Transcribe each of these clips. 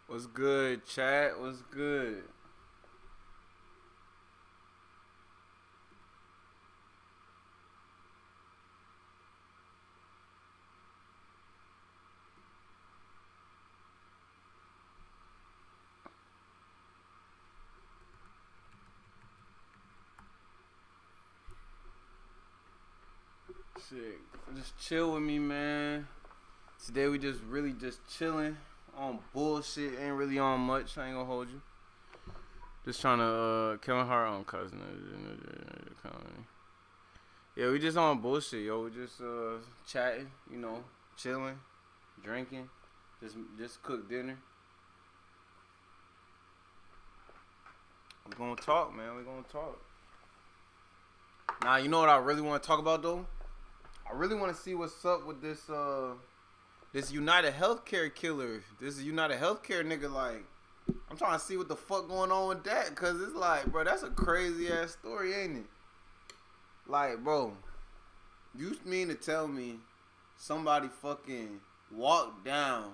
What's good, chat? What's good? Shit, just chill with me, man. Today we just really just chilling on bullshit. Ain't really on much. I ain't gonna hold you. Just trying to Kevin Hart on cousin. Yeah, we just on bullshit, yo. We just chatting, chilling, drinking. Just cook dinner. We gonna talk, man. We gonna talk. Nah, you know what I really want to talk about though? I really want to see what's up with this United Healthcare killer. This United Healthcare nigga. Like, I'm trying to see what the fuck going on with that, cause it's like, bro, that's a crazy ass story, ain't it? Like, bro, you mean to tell me somebody fucking walked down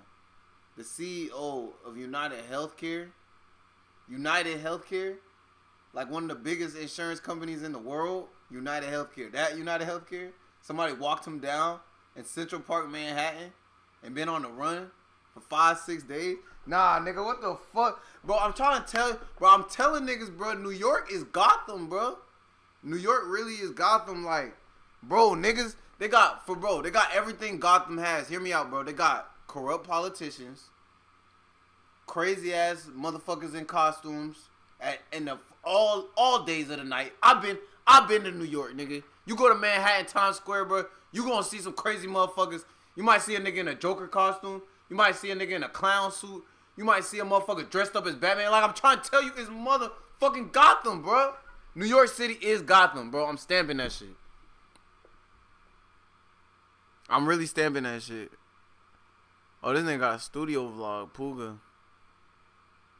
the CEO of United Healthcare, like one of the biggest insurance companies in the world, United Healthcare. That United Healthcare, somebody walked him down in Central Park, Manhattan, and been on the run for 5-6 days. Nah, nigga, what the fuck, bro? I'm trying to tell, bro. I'm telling niggas, bro. New York is Gotham, bro. New York really is Gotham. Like, bro, niggas, they got everything Gotham has. Hear me out, bro. They got corrupt politicians, crazy ass motherfuckers in costumes in the all days of the night. I've been to New York, nigga. You go to Manhattan, Times Square, bro. You gonna see some crazy motherfuckers. You might see a nigga in a Joker costume. You might see a nigga in a clown suit. You might see a motherfucker dressed up as Batman. Like, I'm trying to tell you, it's motherfucking Gotham, bro. New York City is Gotham, bro. I'm stamping that shit. I'm really stamping that shit. Oh, this nigga got a studio vlog, Pooga.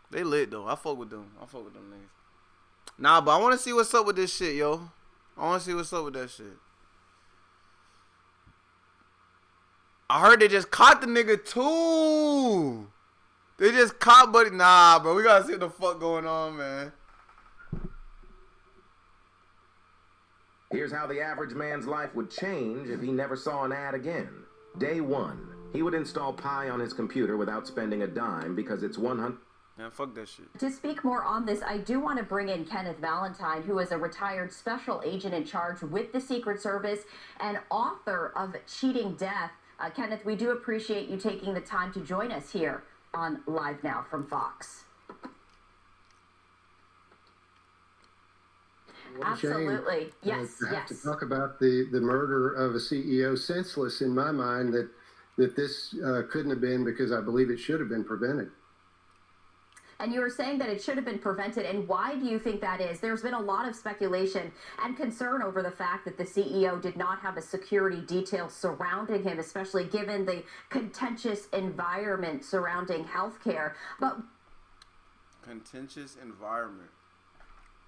They lit though. I fuck with them. Niggas. Nah, but I want to see what's up with this shit, yo. I want to see what's up with that shit. I heard they just caught the nigga too. They just caught Buddy. Nah, bro. We gotta see what the fuck going on, man. Here's how the average man's life would change if he never saw an ad again. Day one, he would install Pi on his computer without spending a dime because it's 100. Man, fuck that shit. To speak more on this, I do want to bring in Kenneth Valentine, who is a retired special agent in charge with the Secret Service and author of Cheating Death. Kenneth, we do appreciate you taking the time to join us here on Live Now from Fox. What Absolutely. Yes, to have yes. to talk about the murder of a CEO, senseless in my mind that this couldn't have been, because I believe it should have been prevented. And you were saying that it should have been prevented. And why do you think that is? There's been a lot of speculation and concern over the fact that the CEO did not have a security detail surrounding him, especially given the contentious environment surrounding healthcare. But contentious environment,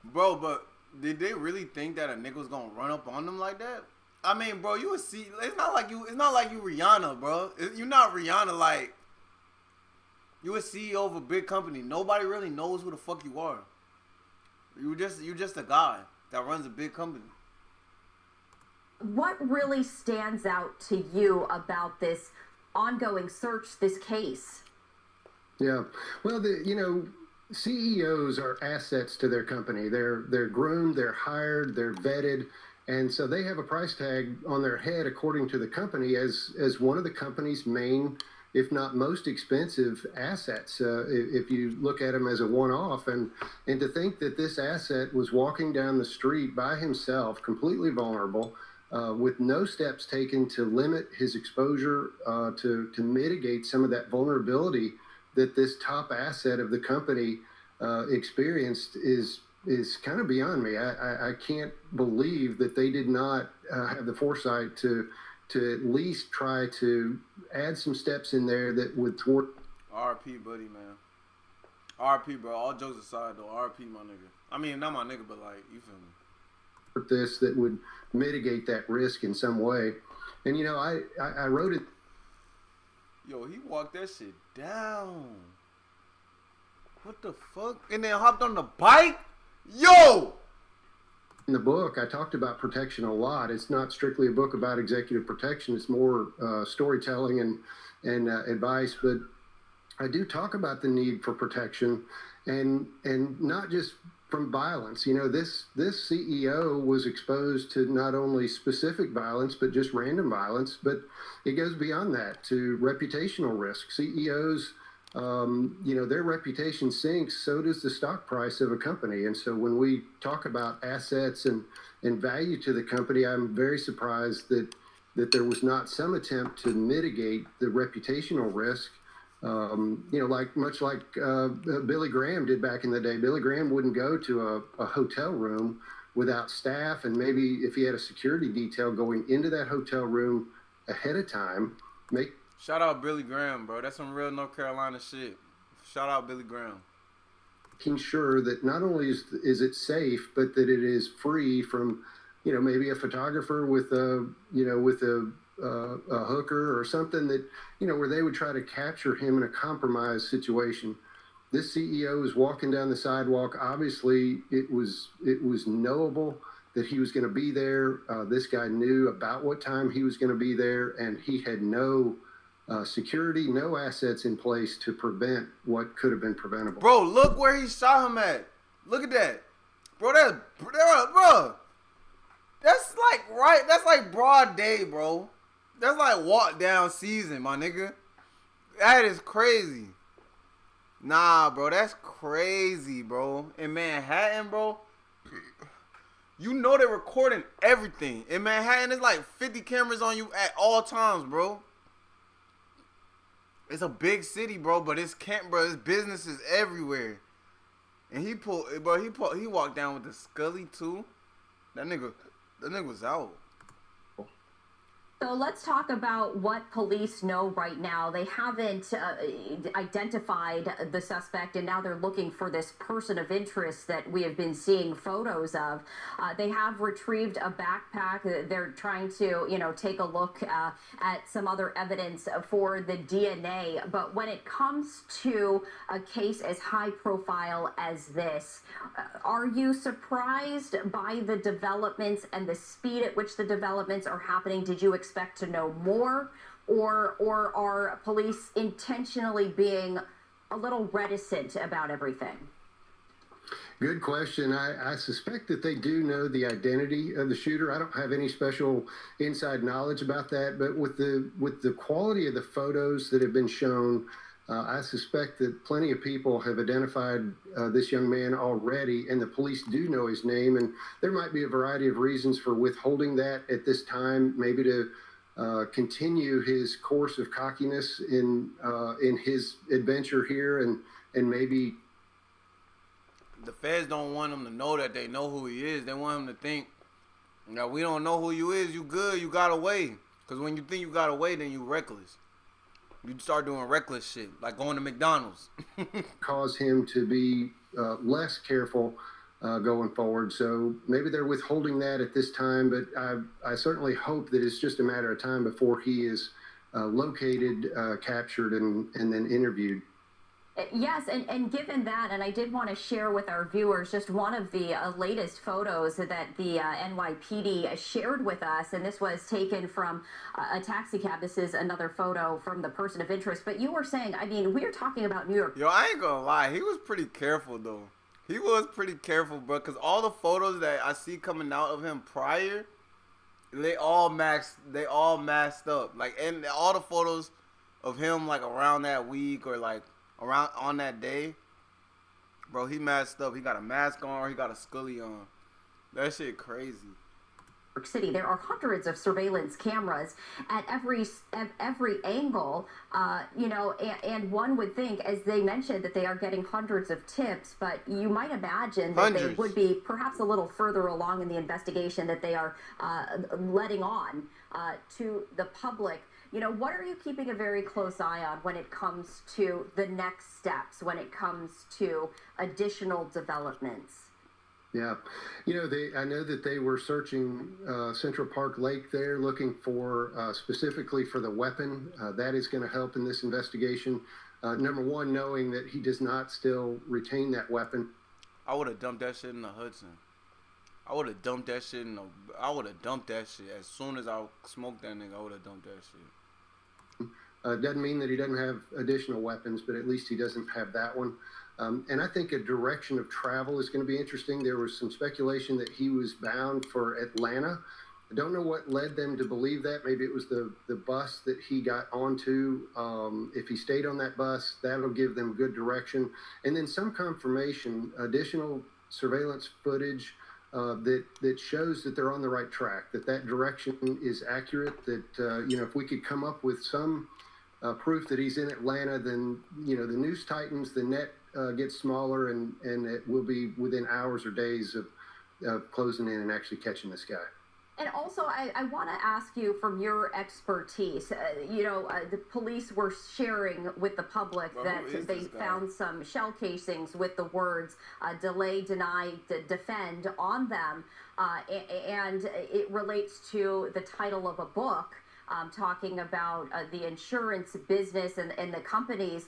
bro. But did they really think that a nigga was gonna run up on them like that? I mean, bro, you would see. It's not like you Rihanna, bro. You're not Rihanna. Like, you a CEO of a big company. Nobody really knows who the fuck you are. You're just a guy that runs a big company. what really stands out to you about this ongoing search, this case? Yeah. Well, CEOs are assets to their company. They're groomed, they're hired, they're vetted, and so they have a price tag on their head according to the company as one of the company's main, if not most expensive assets. If you look at them as a one-off, and to think that this asset was walking down the street by himself, completely vulnerable, with no steps taken to limit his exposure, to mitigate some of that vulnerability that this top asset of the company experienced is kind of beyond me. I can't believe that they did not have the foresight to at least try to add some steps in there that would thwart. RP, buddy, man. RP, bro. All jokes aside, though. RP, my nigga. I mean, not my nigga, but like, you feel me? This that would mitigate that risk in some way. And I wrote it. Yo, he walked that shit down. What the fuck? And then hopped on the bike? Yo! In the book, I talked about protection a lot. It's not strictly a book about executive protection. It's more storytelling and advice. But I do talk about the need for protection, and not just from violence. You know, this CEO was exposed to not only specific violence, but just random violence. But it goes beyond that to reputational risk. CEOs, you know, their reputation sinks, so does the stock price of a company. And so when we talk about assets and value to the company, I'm very surprised that there was not some attempt to mitigate the reputational risk. You know, much like Billy Graham did back in the day. Billy Graham wouldn't go to a hotel room without staff, and maybe if he had a security detail going into that hotel room ahead of time, Shout out Billy Graham, bro. That's some real North Carolina shit. Shout out Billy Graham. making sure that not only is it safe, but that it is free from, you know, maybe a photographer with a, you know, with a hooker or something that, you know, where they would try to capture him in a compromised situation. This CEO was walking down the sidewalk. Obviously, it was knowable that he was going to be there. This guy knew about what time he was going to be there, and he had no security, no assets in place to prevent what could have been preventable. Bro, look where he shot him at. Look at that. Bro, that's like broad day, bro. That's like walk down season, my nigga. That is crazy. Nah, bro, that's crazy, bro. In Manhattan, bro, you know they're recording everything. In Manhattan, there's like 50 cameras on you at all times, bro. It's a big city, bro, but it's businesses everywhere. And he walked down with the Scully too. That nigga was out. So let's talk about what police know right now. They haven't identified the suspect, and now they're looking for this person of interest that we have been seeing photos of. They have retrieved a backpack. They're trying to, you know, take a look at some other evidence for the DNA. But when it comes to a case as high profile as this, are you surprised by the developments and the speed at which the developments are happening? Did you expect to know more, or are police intentionally being a little reticent about everything? Good question. I suspect that they do know the identity of the shooter. I don't have any special inside knowledge about that, but with the quality of the photos that have been shown, I suspect that plenty of people have identified this young man already, and the police do know his name. And there might be a variety of reasons for withholding that at this time, maybe to continue his course of cockiness in his adventure here, and maybe the feds don't want him to know that they know who he is. They want him to think, now we don't know who you is. You good? You got away? Because when you think you got away, then you reckless. You start doing reckless shit, like going to McDonald's. cause him to be less careful going forward. So maybe they're withholding that at this time, but I certainly hope that it's just a matter of time before he is located, captured, and then interviewed. Yes, and given that, and I did want to share with our viewers just one of the latest photos that the NYPD shared with us, and this was taken from a taxi cab. This is another photo from the person of interest. But you were saying, I mean, we were talking about New York. Yo, I ain't gonna lie, he was pretty careful though. He was pretty careful, bro, because all the photos that I see coming out of him prior, they all masked up. Like, and all the photos of him like around that week or like around on that day, bro, he masked up. He got a mask on, or he got a Scully on. That shit crazy. City, there are hundreds of surveillance cameras at every angle, you know, and one would think, as they mentioned, that they are getting hundreds of tips, but you might imagine that they would be perhaps a little further along in the investigation that they are letting on to the public. You know, what are you keeping a very close eye on when it comes to the next steps, when it comes to additional developments? Yeah. You know, I know that they were searching Central Park Lake there, looking for specifically for the weapon. That is going to help in this investigation. Number one, knowing that he does not still retain that weapon. I would have dumped that shit in the Hudson. I would have dumped that shit I would have dumped that shit as soon as I smoked that nigga. I would have dumped that shit. Doesn't mean that he doesn't have additional weapons, but at least he doesn't have that one. And I think a direction of travel is going to be interesting. There was some speculation that he was bound for Atlanta. I don't know what led them to believe that. Maybe it was the bus that he got onto. If he stayed on that bus, that'll give them good direction. And then some confirmation, additional surveillance footage that shows that they're on the right track, that direction is accurate, that, if we could come up with some proof that he's in Atlanta, then, the news tightens, the net gets smaller, and it will be within hours or days of closing in and actually catching this guy. And also, I want to ask you from your expertise, the police were sharing with the public that they found some shell casings with the words delay, deny, defend on them. And it relates to the title of a book talking about the insurance business and the companies.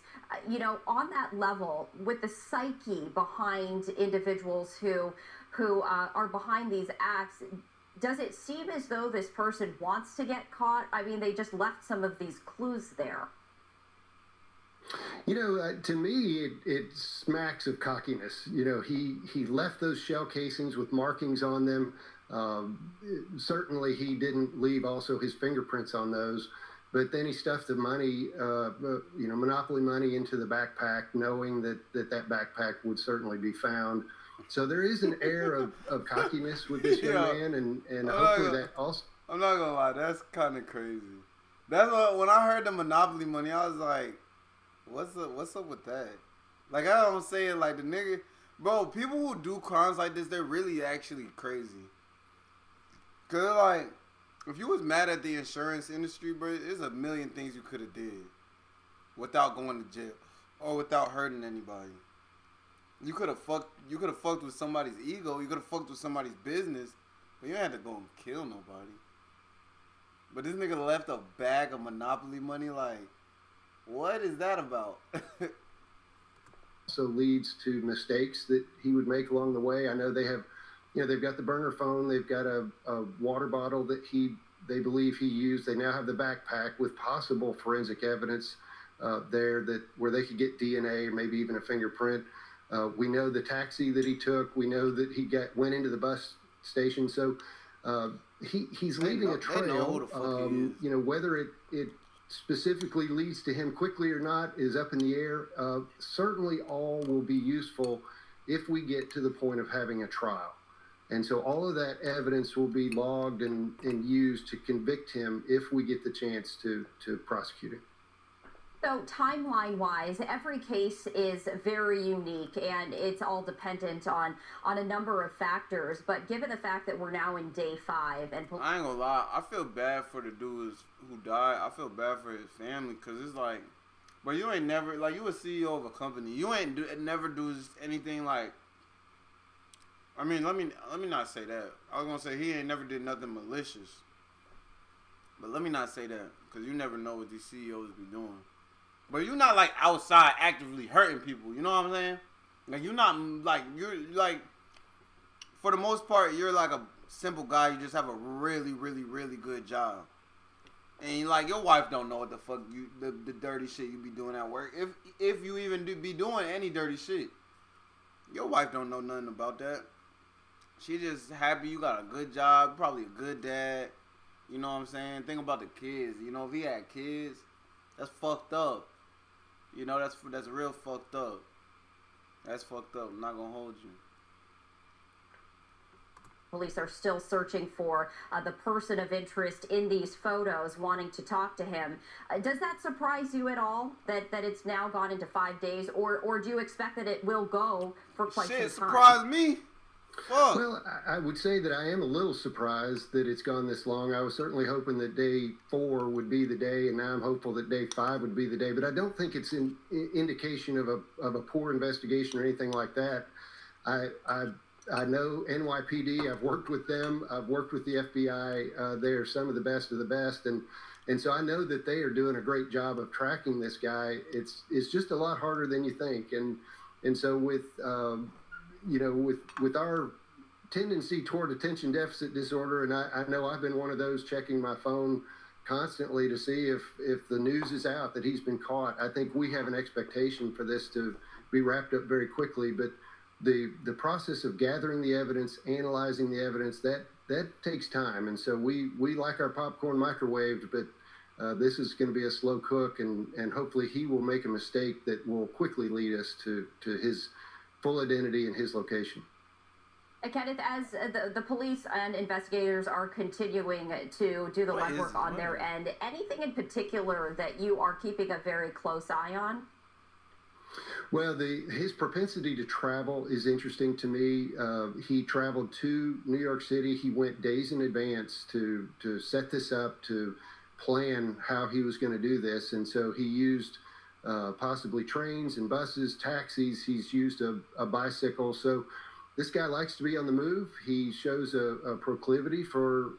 On that level, with the psyche behind individuals who are behind these acts, does it seem as though this person wants to get caught? I mean, they just left some of these clues there. To me, it smacks of cockiness. He left those shell casings with markings on them. Certainly, he didn't leave also his fingerprints on those. But then he stuffed the money, Monopoly money into the backpack, knowing that backpack would certainly be found. So there is an air of cockiness with this young man, and hopefully that also. I'm not gonna lie, that's kind of crazy. That's when I heard the Monopoly money, I was like, "What's up with that?" Like, I don't say it like the nigga, bro. People who do crimes like this, they're really actually crazy. Cause like, if you was mad at the insurance industry, bro, there's a million things you could have did without going to jail or without hurting anybody. You could have fucked with somebody's ego. You could have fucked with somebody's business, but you ain't had to go and kill nobody. But this nigga left a bag of Monopoly money. Like, what is that about? Also leads to mistakes that he would make along the way. I know they have, they've got the burner phone. They've got a water bottle that they believe he used. They now have the backpack with possible forensic evidence there where they could get DNA or maybe even a fingerprint. We know the taxi that he took. We know that he went into the bus station. So he's leaving a trail. Whether it specifically leads to him quickly or not is up in the air. Certainly all will be useful if we get to the point of having a trial. And so all of that evidence will be logged and used to convict him if we get the chance to prosecute him. So timeline-wise, every case is very unique, and it's all dependent on a number of factors. But given the fact that we're now in day 5, and I ain't gonna lie, I feel bad for the dudes who died. I feel bad for his family, because it's like, but you ain't never, like, you a CEO of a company. You ain't never do anything like, I mean, let me not say that. I was gonna say he ain't never did nothing malicious. But let me not say that, because you never know what these CEOs be doing. But you're not, like, outside actively hurting people. You know what I'm saying? Like, you're not, like, you're, like, for the most part, you're, like, a simple guy. You just have a really, really, really good job. And, like, your wife don't know what the fuck the dirty shit you be doing at work. If you even be doing any dirty shit. Your wife don't know nothing about that. She just happy you got a good job, probably a good dad. You know what I'm saying? Think about the kids. If he had kids, that's fucked up. That's real fucked up. That's fucked up. I'm not gonna hold you. Police are still searching for the person of interest in these photos, wanting to talk to him. Does that surprise you at all that it's now gone into 5 days, or do you expect that it will go for quite some time? Shit, surprise me. Fuck. Well, I would say that I am a little surprised that it's gone this long. I was certainly hoping that day 4 would be the day, and now I'm hopeful that day 5 would be the day. But I don't think it's an indication of a poor investigation or anything like that. I know NYPD. I've worked with them. I've worked with the FBI. They are some of the best, and And so I know that they are doing a great job of tracking this guy. It's just a lot harder than you think. And so with with our tendency toward attention deficit disorder, and I know I've been one of those, checking my phone constantly to see if the news is out that he's been caught. I think we have an expectation for this to be wrapped up very quickly, but the process of gathering the evidence, analyzing the evidence, that takes time. And so we like our popcorn microwaved, but this is going to be a slow cook, and hopefully he will make a mistake that will quickly lead us to his full identity and his location. Kenneth, as the police and investigators are continuing to do the legwork on their end, anything in particular that you are keeping a very close eye on? Well, his propensity to travel is interesting to me. He traveled to New York City. He went days in advance to set this up, to plan how he was going to do this. And so he used possibly trains and buses, taxis. He's used a bicycle. So this guy likes to be on the move. He shows a proclivity for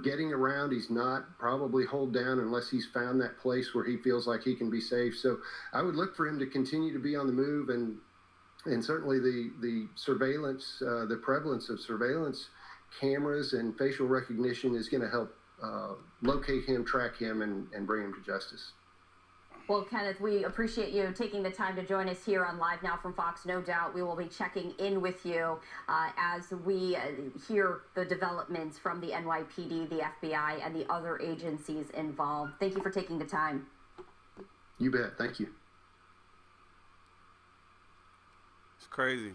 getting around. He's not probably holed down unless he's found that place where he feels like he can be safe. So I would look for him to continue to be on the move, and certainly the surveillance, the prevalence of surveillance cameras and facial recognition is going to help locate him, track him, and bring him to justice. Well, Kenneth, we appreciate you taking the time to join us here on Live Now from Fox. No doubt we will be checking in with you as we hear the developments from the NYPD, the FBI, and the other agencies involved. Thank you for taking the time. You bet. Thank you. It's crazy.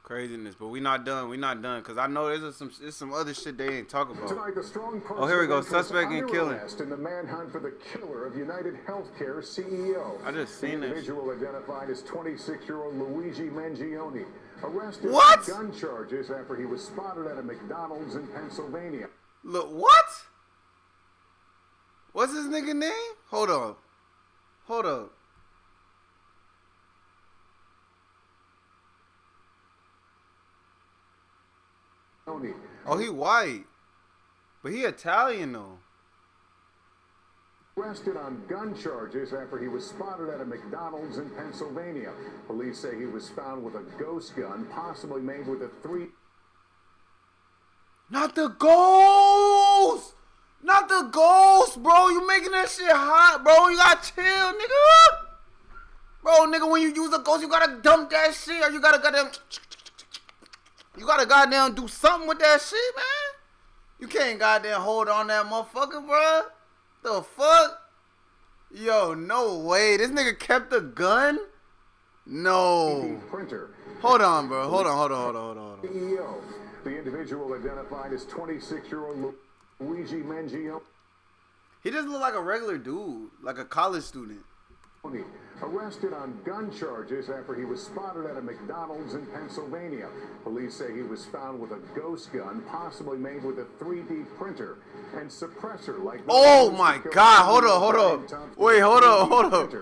Craziness, but we not done. Because I know there's some other shit they ain't talk about. Tonight, the strong oh, here we go. Suspect in killing. In the manhunt for the killer of United Healthcare CEO. I just seen the this. Individual identified as 26-year-old Luigi Mangione, arrested what? on gun charges after he was spotted at a McDonald's in Pennsylvania. Look, what? What's his nigga name? Hold up. Oh, he white. But he Italian, though. Arrested on gun charges after he was spotted at a McDonald's in Pennsylvania. Police say he was found with a ghost gun, possibly made with a .3. Not the ghost! Not the ghost, bro. You making that shit hot, bro. You gotta chill, nigga. Bro, nigga, when you use a ghost, you gotta dump that shit, or you gotta goddamn do something with that shit, man. You can't goddamn hold on that motherfucker, bro. The fuck? Yo, no way. This nigga kept the gun? No. Printer. Hold on, bro. Hold on. CEO. The individual identified as 26-year-old Luigi Mangione. He just look like a regular dude, like a college student. Arrested on gun charges after he was spotted at a McDonald's in Pennsylvania. Police say he was found with a ghost gun, possibly made with a 3D printer and suppressor like. Oh my God! Hold up! Wait, hold up!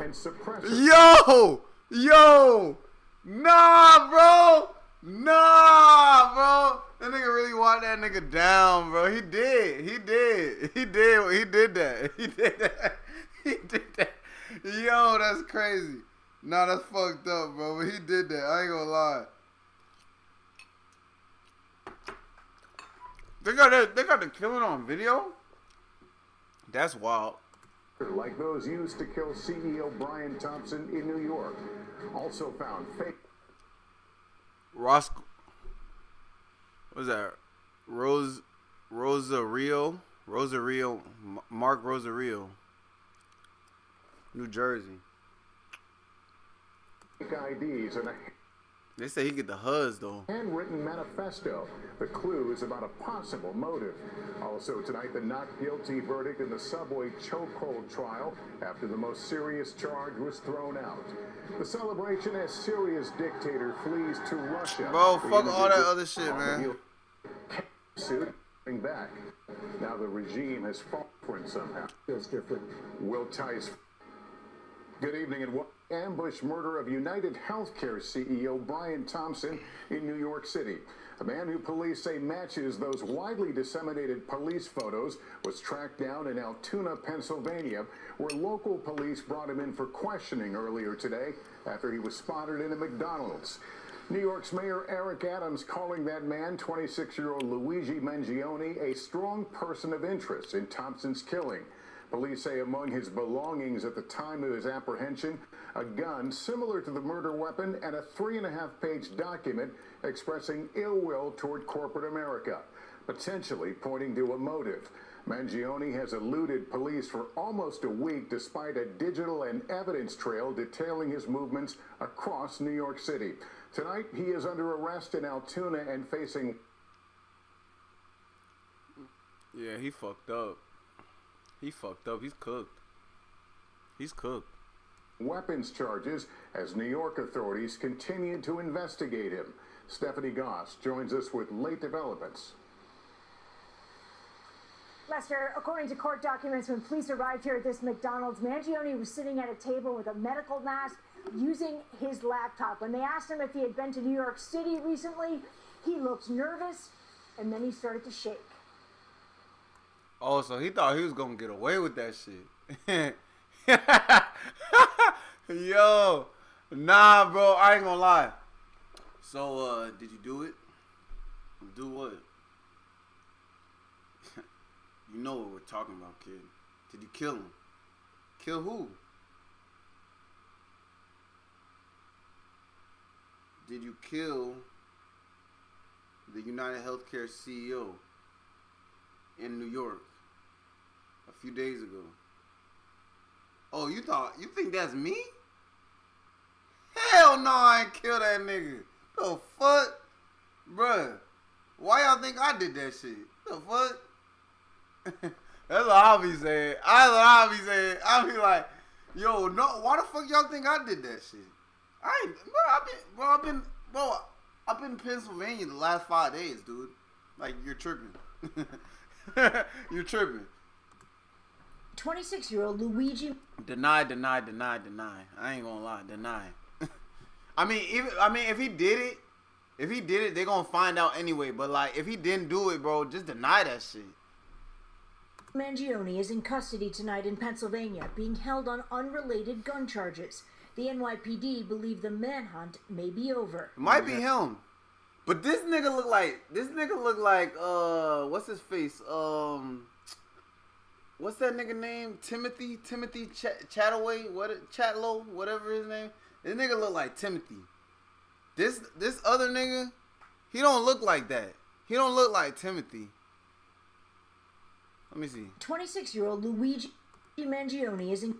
And suppressor. Yo! Nah, bro! That nigga really want that nigga down, bro. He did that. Yo, that's crazy. Nah, that's fucked up, bro. But he did that. I ain't gonna lie. They got the killing on video? That's wild. Like those used to kill CEO Brian Thompson in New York. Also found fake. Roscoe. What's that? Rosario, Mark Rosario. New Jersey. IDs and a They say he get the HUDs though. handwritten manifesto. The clue is about a possible motive. Also tonight, the not guilty verdict in the subway chokehold trial after the most serious charge was thrown out. The celebration as Syria's dictator flees to Russia. Bro, The fuck all that individual other shit, on the man. heel suit coming back. Now the regime has fallen for him somehow. Feels different. Will Tice. Good evening and ambush murder of United Healthcare CEO Brian Thompson in New York City. A man who police say matches those widely disseminated police photos was tracked down in Altoona, Pennsylvania, where local police brought him in for questioning earlier today after he was spotted in a McDonald's. New York's Mayor Eric Adams calling that man, 26-year-old Luigi Mangione, a strong person of interest in Thompson's killing. Police say among his belongings at the time of his apprehension, a gun similar to the murder weapon and a 3.5-page document expressing ill will toward corporate America, potentially pointing to a motive. Mangione has eluded police for almost a week despite a digital and evidence trail detailing his movements across New York City. Tonight, he is under arrest in Altoona and facing... Yeah, he fucked up. He fucked up. He's cooked. He's cooked. weapons charges as New York authorities continue to investigate him. Stephanie Goss joins us with late developments. Lester, according to court documents, when police arrived here at this McDonald's, Mangione was sitting at a table with a medical mask using his laptop. When they asked him if he had been to New York City recently, he looked nervous, and then he started to shake. Oh, so he thought he was going to get away with that shit. Yo, nah, bro, I ain't gonna lie. So, did you do it? Do what? You know what we're talking about, kid. Did you kill him? Kill who? Did you kill the United Healthcare CEO in New York a few days ago? Oh, you think that's me? Hell no, I ain't kill that nigga. The fuck? Bruh, why y'all think I did that shit? The fuck? That's what I'll be saying. I'll be like, yo, no, why the fuck y'all think I did that shit? I ain't, I've been in Pennsylvania the last 5 days, dude. Like, you're tripping. You're tripping. 26-year-old Luigi. Deny. I ain't gonna lie, deny. I mean, if he did it, they gonna find out anyway. But like, if he didn't do it, bro, just deny that shit. Mangione is in custody tonight in Pennsylvania, being held on unrelated gun charges. The NYPD believe the manhunt may be over. It might be him, but this nigga look like what's his face? What's that nigga name? Timothy Chataway, Chatlow, whatever his name. This nigga look like Timothy. This other nigga, he don't look like that. He don't look like Timothy. Let me see. 26-year-old Luigi Mangione is in.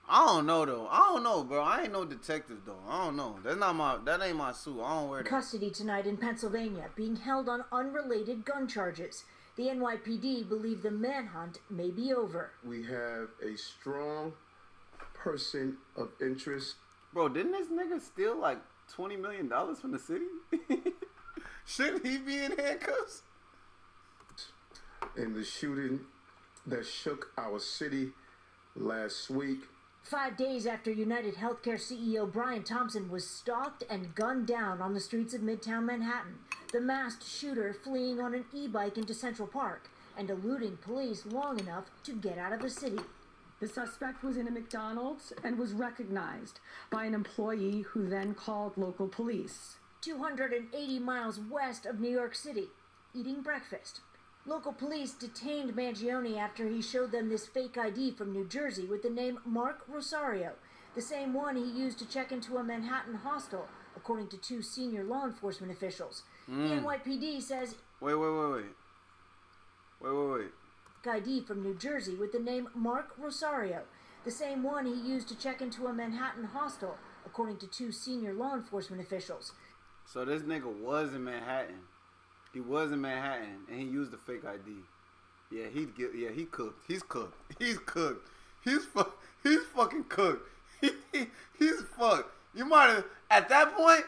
I don't know though. I don't know, bro. I ain't no detective though. I don't know. That ain't my suit. I don't wear that. Custody tonight in Pennsylvania, being held on unrelated gun charges. The NYPD believe the manhunt may be over. We have a strong person of interest. Bro, didn't this nigga steal like $20 million from the city? Shouldn't he be in handcuffs? In the shooting that shook our city last week. 5 days after United Healthcare CEO Brian Thompson was stalked and gunned down on the streets of Midtown Manhattan, the masked shooter fleeing on an e-bike into Central Park and eluding police long enough to get out of the city. The suspect was in a McDonald's and was recognized by an employee who then called local police. 280 miles west of New York City, eating breakfast. Local police detained Mangione after he showed them this fake ID from New Jersey with the name Mark Rosario, the same one he used to check into a Manhattan hostel, according to two senior law enforcement officials. The NYPD says... Wait. ID from New Jersey with the name Mark Rosario, the same one he used to check into a Manhattan hostel, according to two senior law enforcement officials. So this nigga was in Manhattan. He was in Manhattan, and he used the fake ID. Yeah, he cooked. He's cooked. He's cooked. He's fucking cooked. He's fucked. You might have, at that point,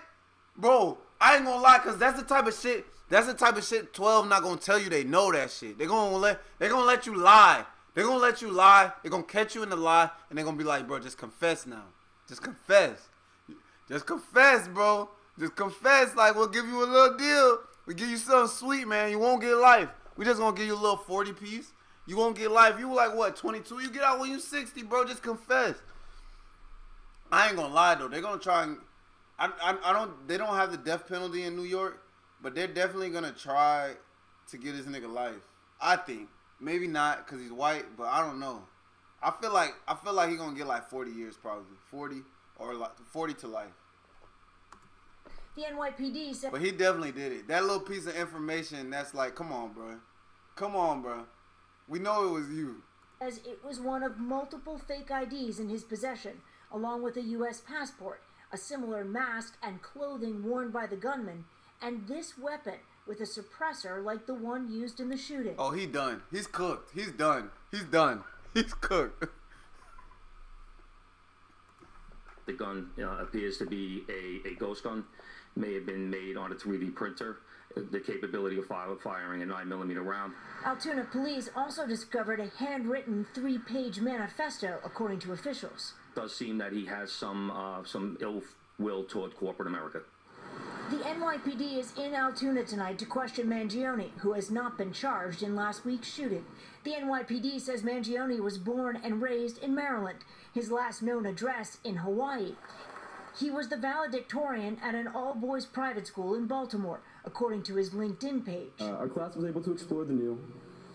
bro, I ain't gonna lie, cause that's the type of shit 12 not gonna tell you they know that shit. They gonna let you lie. They're gonna let you lie. They're gonna catch you in the lie, and they're gonna be like, bro, just confess now. Just confess. Just confess, bro. Just confess. Like, we'll give you a little deal. We give you something sweet, man. You won't get life. We just gonna give you a little 40 piece. You won't get life. You were like, what, 22? You get out when you 60, bro. Just confess. I ain't gonna lie, though. They're gonna try and... They don't have the death penalty in New York, but they're definitely gonna try to get this nigga life. I think. Maybe not, because he's white, but I don't know. I feel like he's gonna get like 40 years probably. 40 or like 40 to life. The NYPD said... But he definitely did it. That little piece of information, that's like, come on, bro. Come on, bro. We know it was you. As it was one of multiple fake IDs in his possession, along with a U.S. passport, a similar mask and clothing worn by the gunman, and this weapon with a suppressor like the one used in the shooting. Oh, he done. He's cooked. He's done. He's done. He's cooked. The gun appears to be a ghost gun. May have been made on a 3D printer. The capability of firing a 9mm round. Altoona police also discovered a handwritten 3-page manifesto, according to officials. Does seem that he has some ill will toward corporate America. The NYPD is in Altoona tonight to question Mangione, who has not been charged in last week's shooting. The NYPD says Mangione was born and raised in Maryland, his last known address in Hawaii. He was the valedictorian at an all-boys private school in Baltimore, according to his LinkedIn page. Our class was able to explore the new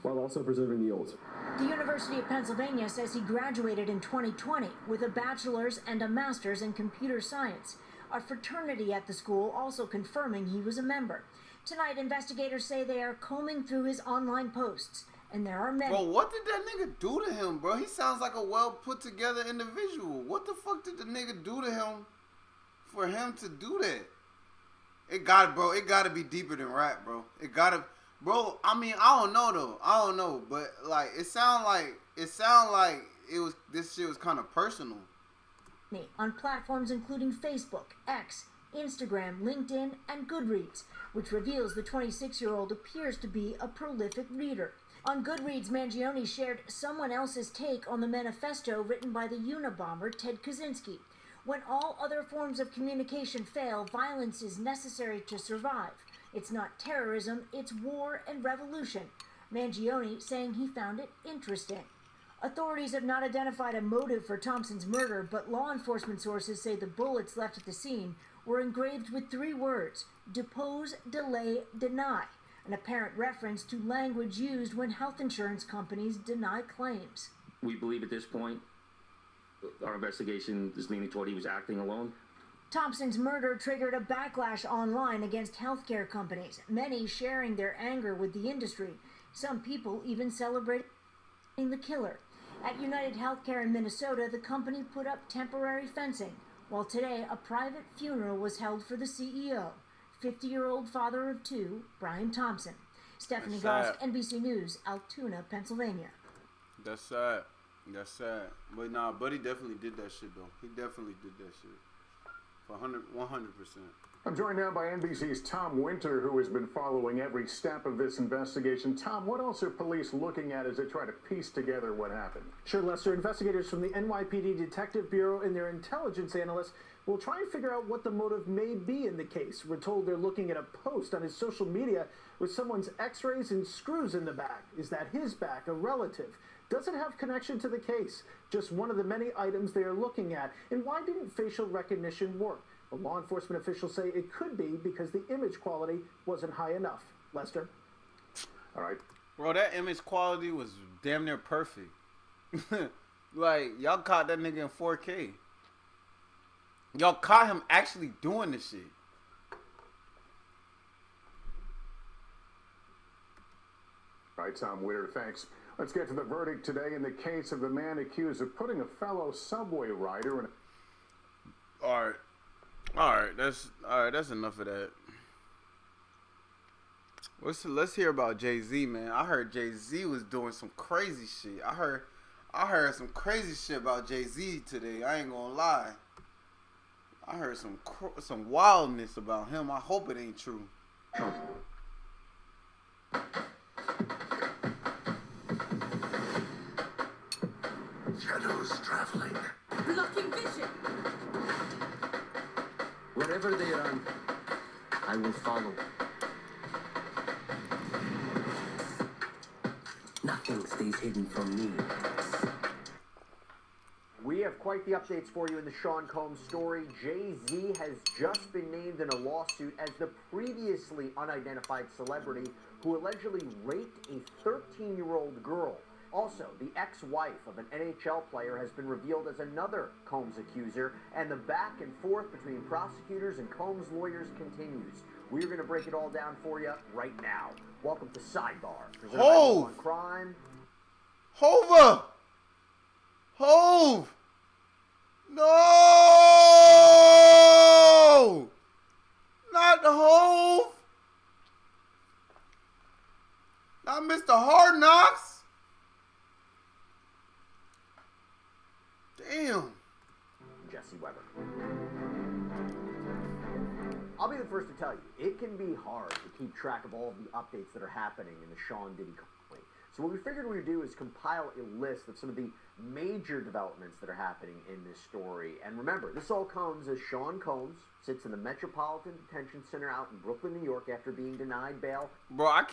while also preserving the old. The University of Pennsylvania says he graduated in 2020 with a bachelor's and a master's in computer science. A fraternity at the school also confirming he was a member. Tonight, investigators say they are combing through his online posts, and there are many. Bro, what did that nigga do to him, bro? He sounds like a well put together individual. What the fuck did the nigga do to him for him to do that? It gotta be deeper than rap, bro. Bro, I mean, I don't know though. I don't know, but like it sound like this shit was kind of personal. On platforms including Facebook, X, Instagram, LinkedIn, and Goodreads, which reveals the 26-year-old appears to be a prolific reader. On Goodreads, Mangione shared someone else's take on the manifesto written by the Unabomber Ted Kaczynski. When all other forms of communication fail, violence is necessary to survive. It's not terrorism, it's war and revolution. Mangione saying he found it interesting. Authorities have not identified a motive for Thompson's murder, but law enforcement sources say the bullets left at the scene were engraved with 3 words: depose, delay, deny, an apparent reference to language used when health insurance companies deny claims. We believe at this point, our investigation is leaning toward he was acting alone. Thompson's murder triggered a backlash online against healthcare companies, many sharing their anger with the industry. Some people even celebrating the killer. At United Healthcare in Minnesota, the company put up temporary fencing, while today a private funeral was held for the CEO, 50-year-old father of 2, Brian Thompson. Stephanie Goss, NBC News, Altoona, Pennsylvania. That's sad. That's sad. But nah, Buddy definitely did that shit, though. He definitely did that shit. For 100%. I'm joined now by NBC's Tom Winter, who has been following every step of this investigation. Tom, what else are police looking at as they try to piece together what happened? Sure, Lester. Investigators from the NYPD Detective Bureau and their intelligence analysts will try and figure out what the motive may be in the case. We're told they're looking at a post on his social media with someone's x-rays and screws in the back. Is that his back, a relative? Does it have connection to the case? Just one of the many items they are looking at. And why didn't facial recognition work? Well, law enforcement officials say it could be because the image quality wasn't high enough. Lester? All right. Bro, that image quality was damn near perfect. Like, y'all caught that nigga in 4K. Y'all caught him actually doing this shit. All right, Tom Winter, thanks. Let's get to the verdict today in the case of the man accused of putting a fellow subway rider in a... All right, that's enough of that. Let's hear about Jay-Z, man. I heard Jay-Z was doing some crazy shit. I heard some crazy shit about Jay-Z today. I ain't gonna lie. I heard some wildness about him. I hope it ain't true. Wherever they run, I will follow. Nothing stays hidden from me. We have quite the updates for you in the Sean Combs story. Jay-Z has just been named in a lawsuit as the previously unidentified celebrity who allegedly raped a 13-year-old girl. Also, the ex-wife of an NHL player has been revealed as another Combs accuser, and the back and forth between prosecutors and Combs lawyers continues. We're going to break it all down for you right now. Welcome to Sidebar. presented by Hove! On Crime. Hova! Hove! No! Not the Hove! Not Mr. Hard Knocks! Damn. Jesse Weber. I'll be the first to tell you, it can be hard to keep track of all of the updates that are happening in the Sean Diddy complaint. So what we figured we would do is compile a list of some of the major developments that are happening in this story. And remember, this all comes as Sean Combs sits in the Metropolitan Detention Center out in Brooklyn, New York after being denied bail. Bro, I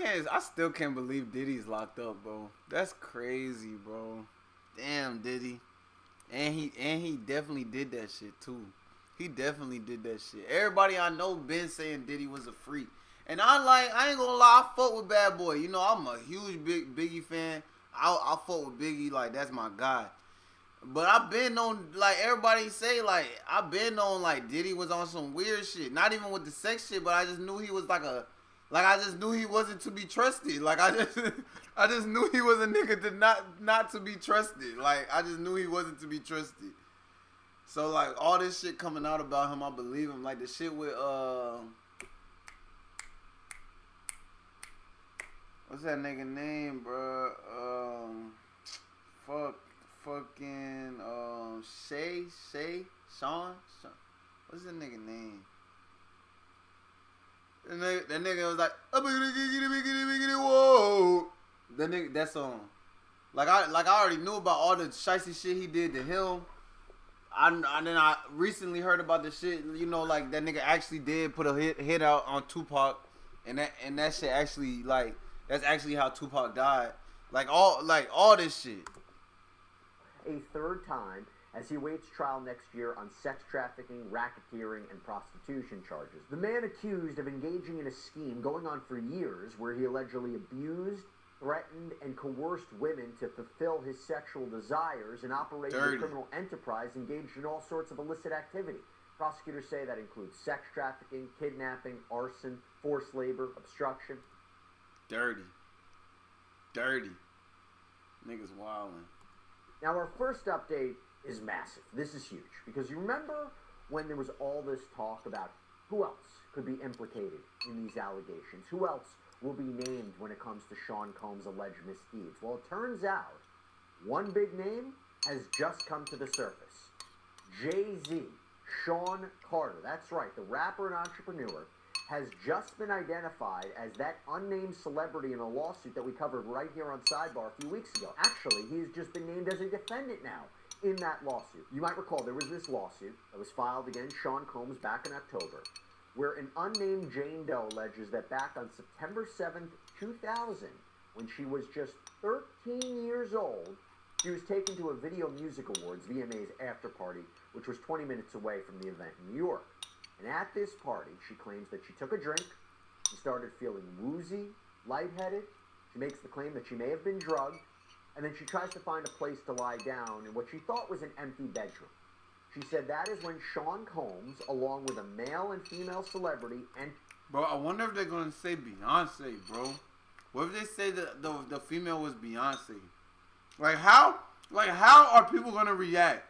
still can't believe Diddy's locked up, bro. That's crazy, bro. Damn, Diddy. And he definitely did that shit too. He definitely did that shit. Everybody I know been saying Diddy was a freak. And I ain't gonna lie, I fuck with Bad Boy. You know, I'm a huge Biggie fan. I fuck with Biggie, like, that's my guy. But I've been on, like, everybody say, like, I've been on, like, Diddy was on some weird shit. Not even with the sex shit, but I just knew he was like I just knew he wasn't to be trusted. Like, I just knew he was a nigga to not to be trusted. Like, I just knew he wasn't to be trusted. So, like, all this shit coming out about him, I believe him. Like, the shit with, what's that nigga name, bro? Fucking, Sean? What's that nigga name? That nigga was like, whoa. That nigga, that song. Like I already knew about all the shicey shit he did to him. Then I recently heard about the shit, you know, like that nigga actually did put a hit out on Tupac, and that shit actually, like, that's actually how Tupac died. Like all this shit. A third time as he awaits trial next year on sex trafficking, racketeering, and prostitution charges. The man accused of engaging in a scheme going on for years where he allegedly abused, threatened, and coerced women to fulfill his sexual desires and operated a criminal enterprise engaged in all sorts of illicit activity. Prosecutors say that includes sex trafficking, kidnapping, arson, forced labor, obstruction. Dirty. Niggas wildin'. Now, our first update is massive. This is huge because you remember when there was all this talk about who else could be implicated in these allegations? Who else will be named when it comes to Sean Combs' alleged misdeeds? Well, it turns out one big name has just come to the surface. Jay-Z, Sean Carter, that's right, the rapper and entrepreneur, has just been identified as that unnamed celebrity in a lawsuit that we covered right here on Sidebar a few weeks ago. Actually, he's just been named as a defendant now in that lawsuit. You might recall there was this lawsuit that was filed against Sean Combs back in October, where an unnamed Jane Doe alleges that back on September 7th, 2000, when she was just 13 years old, she was taken to a Video Music Awards, VMA's after party, which was 20 minutes away from the event in New York. And at this party, she claims that she took a drink, she started feeling woozy, lightheaded. She makes the claim that she may have been drugged, and then she tries to find a place to lie down in what she thought was an empty bedroom. She said that is when Sean Combs, along with a male and female celebrity, and... Bro, I wonder if they're going to say Beyonce, bro. What if they say that the female was Beyonce? Like, how are people going to react?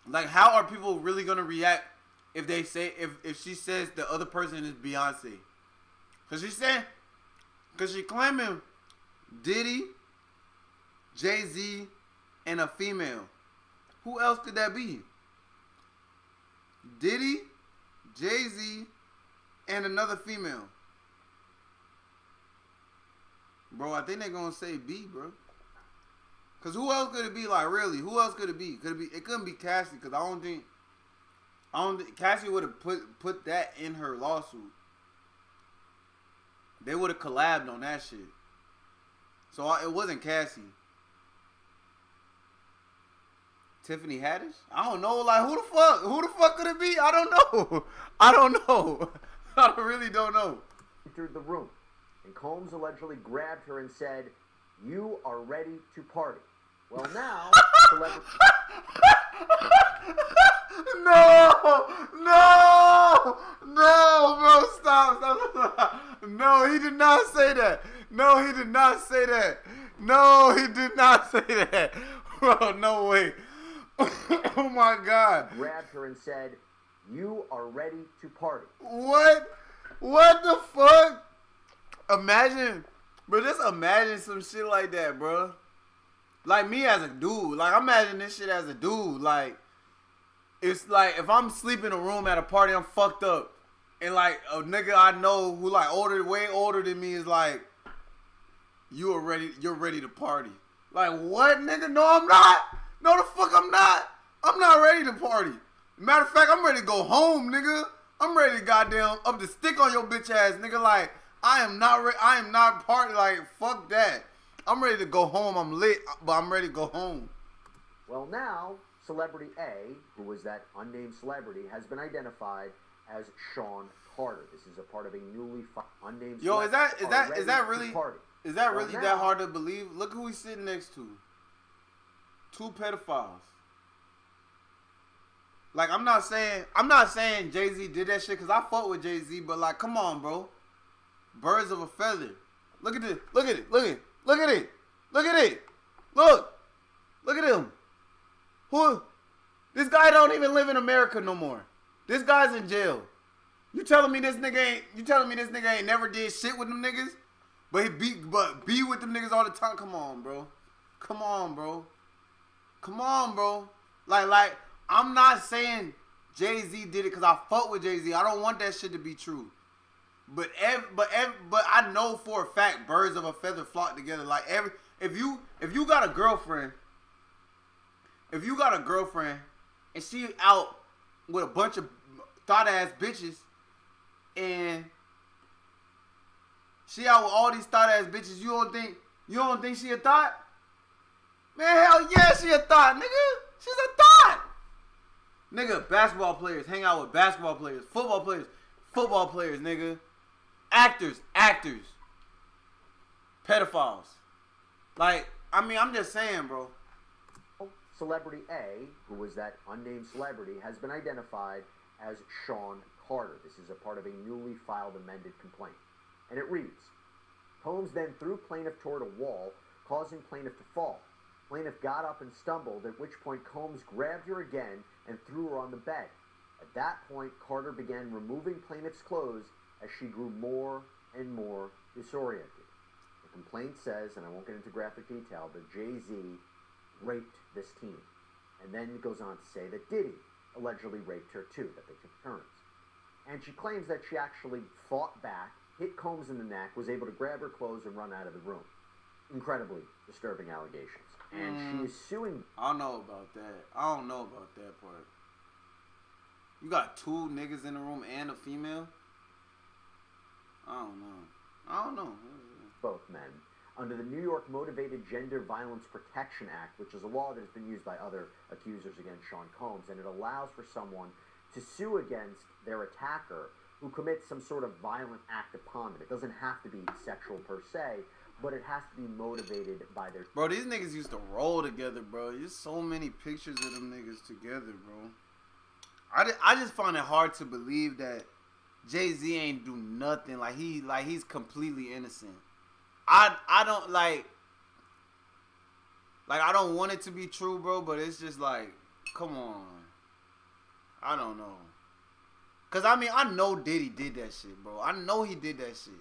Like, how are people really going to react if they say, if she says the other person is Beyonce? Because she claiming Diddy, Jay-Z, and a female. Who else could that be? Diddy, Jay-Z, and another female. Bro, I think they're going to say B, bro. Cause who else could it be? Like really, who else could it be? It couldn't be Cassie. Cause I don't think Cassie would have put that in her lawsuit. They would have collabed on that shit. So it wasn't Cassie. Tiffany Haddish? I don't know. Like who the fuck could it be? I don't know. I really don't know. Entered the room, and Combs allegedly grabbed her and said, "You are ready to party." Well, now, celebrity. No, bro, stop. No, he did not say that. No, he did not say that. Bro, no way. Oh my God. Grabbed her and said, "You are ready to party." What the fuck? Imagine, bro, just imagine some shit like that, bro. Like me as a dude, like I imagine this shit as a dude, like it's like if I'm sleeping in a room at a party, I'm fucked up, and like a nigga I know who like way older than me is like, you're ready to party. Like what, nigga? No, I'm not. No, the fuck I'm not. I'm not ready to party. Matter of fact, I'm ready to go home, nigga. I'm ready to goddamn up the stick on your bitch ass, nigga. Like I am not party. Like fuck that. I'm ready to go home. I'm lit, but I'm ready to go home. Well, now, celebrity A, who was that unnamed celebrity, has been identified as Sean Carter. This is a part of a newly unnamed. Yo, is that really now, that hard to believe? Look who he's sitting next to. 2 pedophiles. Like I'm not saying Jay-Z did that shit because I fuck with Jay-Z, but like, come on, bro. Birds of a feather. Look at this. Look at it. Look at it. Look at it. Look at it. Look at him. Who? This guy don't even live in America no more. This guy's in jail. You telling me this nigga ain't never did shit with them niggas? But be with them niggas all the time? Come on, bro. Like I'm not saying Jay-Z did it because I fuck with Jay-Z. I don't want that shit to be true. But I know for a fact birds of a feather flock together. Like if you got a girlfriend, and she out with a bunch of thought ass bitches, and she out with all these thought ass bitches, you don't think she a thought? Man, hell yeah, she a thought, nigga. She's a thought. Nigga, basketball players hang out with basketball players, football players, nigga. Actors, pedophiles. Like, I mean, I'm just saying, bro. Celebrity A, who was that unnamed celebrity, has been identified as Sean Carter. This is a part of a newly filed amended complaint. And it reads, Combs then threw plaintiff toward a wall, causing plaintiff to fall. Plaintiff got up and stumbled, at which point Combs grabbed her again and threw her on the bed. At that point, Carter began removing plaintiff's clothes as she grew more and more disoriented. The complaint says, and I won't get into graphic detail, that Jay-Z raped this teen. And then it goes on to say that Diddy allegedly raped her too, that they took turns. And she claims that she actually fought back, hit Combs in the neck, was able to grab her clothes and run out of the room. Incredibly disturbing allegations. And she is suing. I don't know about that part. You got 2 niggas in the room and a female? I don't know. Both men. Under the New York Motivated Gender Violence Protection Act, which is a law that has been used by other accusers against Sean Combs, and it allows for someone to sue against their attacker who commits some sort of violent act upon them. It doesn't have to be sexual per se, but it has to be motivated by their... Bro, these niggas used to roll together, bro. There's so many pictures of them niggas together, bro. I just find it hard to believe that Jay-Z ain't do nothing. Like he's completely innocent. I don't like I don't want it to be true, bro, but it's just like, come on. I don't know. Cause I mean, I know Diddy did that shit, bro. I know he did that shit.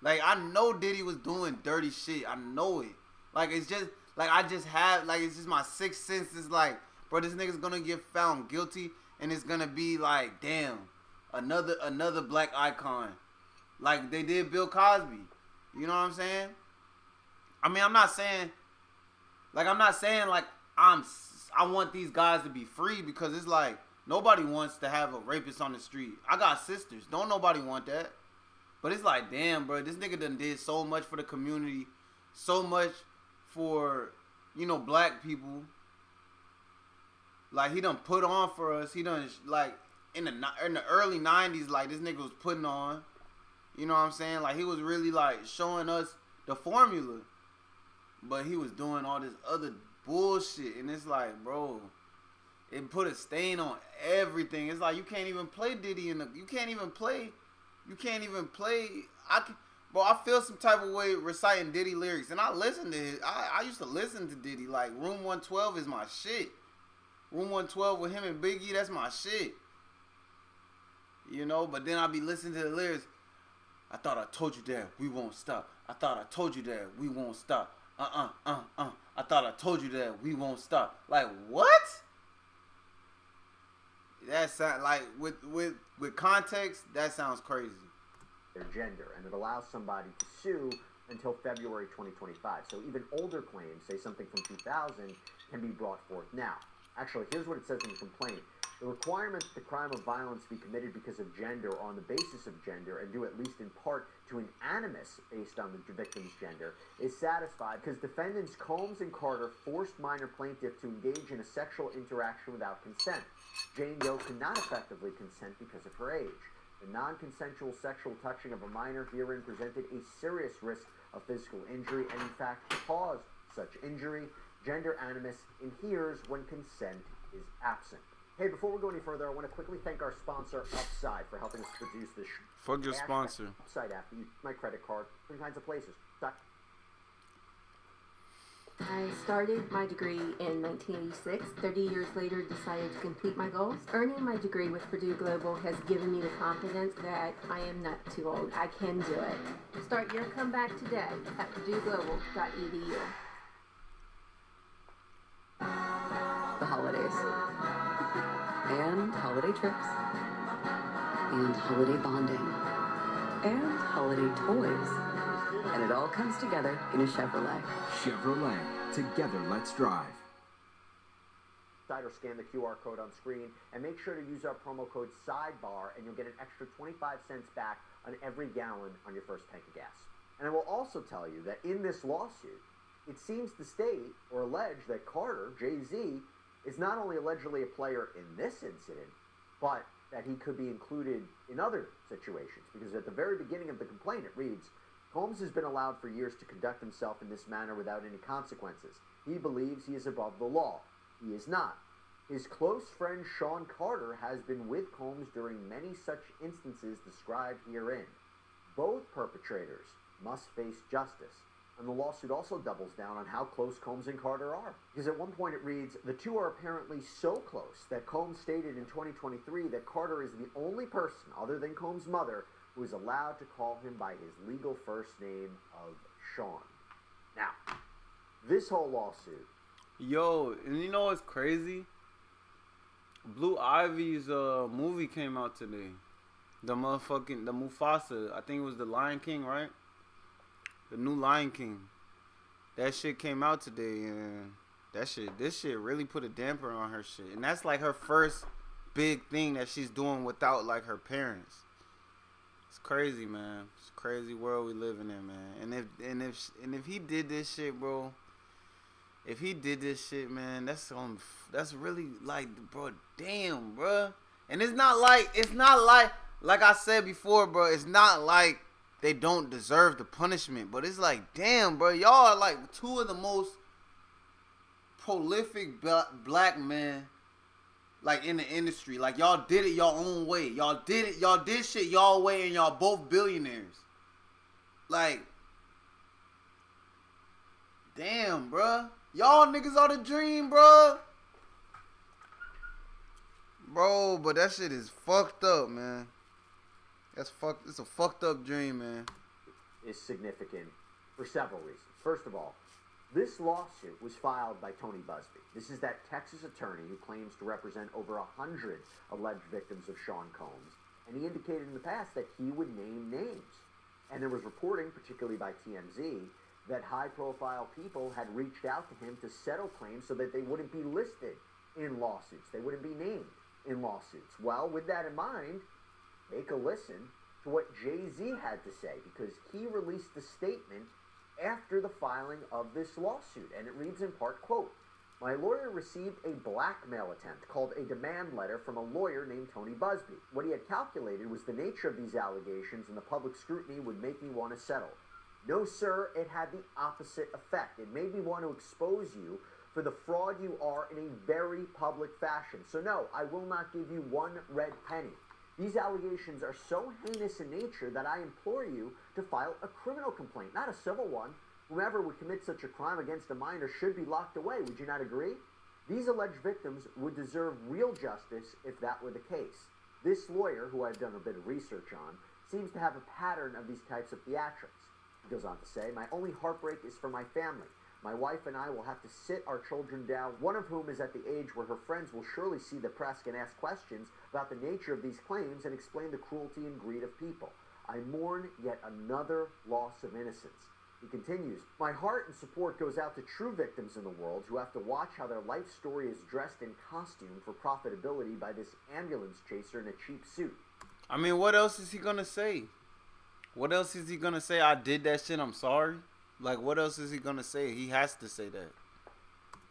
Like, I know Diddy was doing dirty shit. I know it. Like, it's just, like, I just have, like, it's just my sixth sense is like, bro, this nigga's gonna get found guilty, and it's gonna be like, damn, another black icon. Like, they did Bill Cosby. You know what I'm saying? I mean, I'm not saying Like, I'm not saying like I want these guys to be free, because it's like nobody wants to have a rapist on the street. I got sisters. Don't nobody want that. But it's like, damn, bro, this nigga done did so much for the community, so much for, you know, black people. Like, he done put on for us. He done, like, in the early 90s, like, this nigga was putting on. You know what I'm saying? Like, he was really, like, showing us the formula. But he was doing all this other bullshit. And it's like, bro, it put a stain on everything. It's like, you can't even play Diddy you can't even play. Bro, I feel some type of way reciting Diddy lyrics. And I listen to it. I used to listen to Diddy. Like, Room 112 is my shit. Room 112 with him and Biggie, that's my shit. You know, but then I be listening to the lyrics. I thought I told you that we won't stop. I thought I told you that we won't stop. I thought I told you that we won't stop. Like, what? That sound like with context, that sounds crazy. Their gender, and it allows somebody to sue until February 2025. So even older claims, say something from 2000, can be brought forth now. Actually, here's what it says in the complaint. The requirement that the crime of violence be committed because of gender or on the basis of gender and due at least in part to an animus based on the victim's gender is satisfied because defendants Combs and Carter forced minor plaintiff to engage in a sexual interaction without consent. Jane Doe could not effectively consent because of her age. The non-consensual sexual touching of a minor herein presented a serious risk of physical injury and in fact caused such injury. Gender animus inheres when consent is absent. Hey, before we go any further, I want to quickly thank our sponsor, Upside, for helping us produce this show. Fuck your sponsor. Upside app. Use my credit card. Three kinds of places. I started my degree in 1986. 30 years later, decided to complete my goals. Earning my degree with Purdue Global has given me the confidence that I am not too old. I can do it. Start your comeback today at purdueglobal.edu. The holidays. And holiday trips. And holiday bonding. And holiday toys. And it all comes together in a Chevrolet. Chevrolet. Together, let's drive. Or scan the QR code on screen and make sure to use our promo code SIDEBAR and you'll get an extra 25 cents back on every gallon on your first tank of gas. And I will also tell you that in this lawsuit, it seems to state or allege that Carter, Jay-Z, is not only allegedly a player in this incident, but that he could be included in other situations. Because at the very beginning of the complaint, it reads, Combs has been allowed for years to conduct himself in this manner without any consequences. He believes he is above the law. He is not. His close friend Sean Carter has been with Combs during many such instances described herein. Both perpetrators must face justice. And the lawsuit also doubles down on how close Combs and Carter are. Because at one point it reads, the two are apparently so close that Combs stated in 2023 that Carter is the only person other than Combs' mother who is allowed to call him by his legal first name of Sean. Now, this whole lawsuit. Yo, and you know what's crazy? Blue Ivy's movie came out today. The Mufasa. I think it was the Lion King, right? The new Lion King. That shit came out today, and this shit really put a damper on her shit. And that's like her first big thing that she's doing without like her parents. It's crazy, man. It's a crazy world we living in, man. And if he did this shit, bro. If he did this shit, man, that's really like, bro, damn, bro. And it's not like I said before, bro, it's not like they don't deserve the punishment, but it's like, damn, bro, y'all are like two of the most prolific black men, like, in the industry. Like, y'all did it your own way. Y'all did shit y'all way, and y'all both billionaires. Like, damn, bro. Y'all niggas are the dream, bro. Bro, but that shit is fucked up, man. It's a fucked up dream, man. Is significant for several reasons. First of all, this lawsuit was filed by Tony Busby. This is that Texas attorney who claims to represent over 100 alleged victims of Sean Combs. And he indicated in the past that he would name names. And there was reporting, particularly by TMZ, that high-profile people had reached out to him to settle claims so that they wouldn't be listed in lawsuits. They wouldn't be named in lawsuits. Well, with that in mind, take a listen to what Jay-Z had to say, because he released a statement after the filing of this lawsuit, and it reads in part, quote, "My lawyer received a blackmail attempt called a demand letter from a lawyer named Tony Busby. What he had calculated was the nature of these allegations and the public scrutiny would make me want to settle. No, sir, it had the opposite effect. It made me want to expose you for the fraud you are in a very public fashion. So no, I will not give you one red penny. These allegations are so heinous in nature that I implore you to file a criminal complaint, not a civil one. Whomever would commit such a crime against a minor should be locked away. Would you not agree? These alleged victims would deserve real justice if that were the case. This lawyer, who I've done a bit of research on, seems to have a pattern of these types of theatrics." He goes on to say, "My only heartbreak is for my family. My wife and I will have to sit our children down, one of whom is at the age where her friends will surely see the press and ask questions about the nature of these claims and explain the cruelty and greed of people. I mourn yet another loss of innocence." He continues, "My heart and support goes out to true victims in the world who have to watch how their life story is dressed in costume for profitability by this ambulance chaser in a cheap suit." I mean, what else is he gonna say? What else is he gonna say? I did that shit, I'm sorry? Like, what else is he gonna say? He has to say that.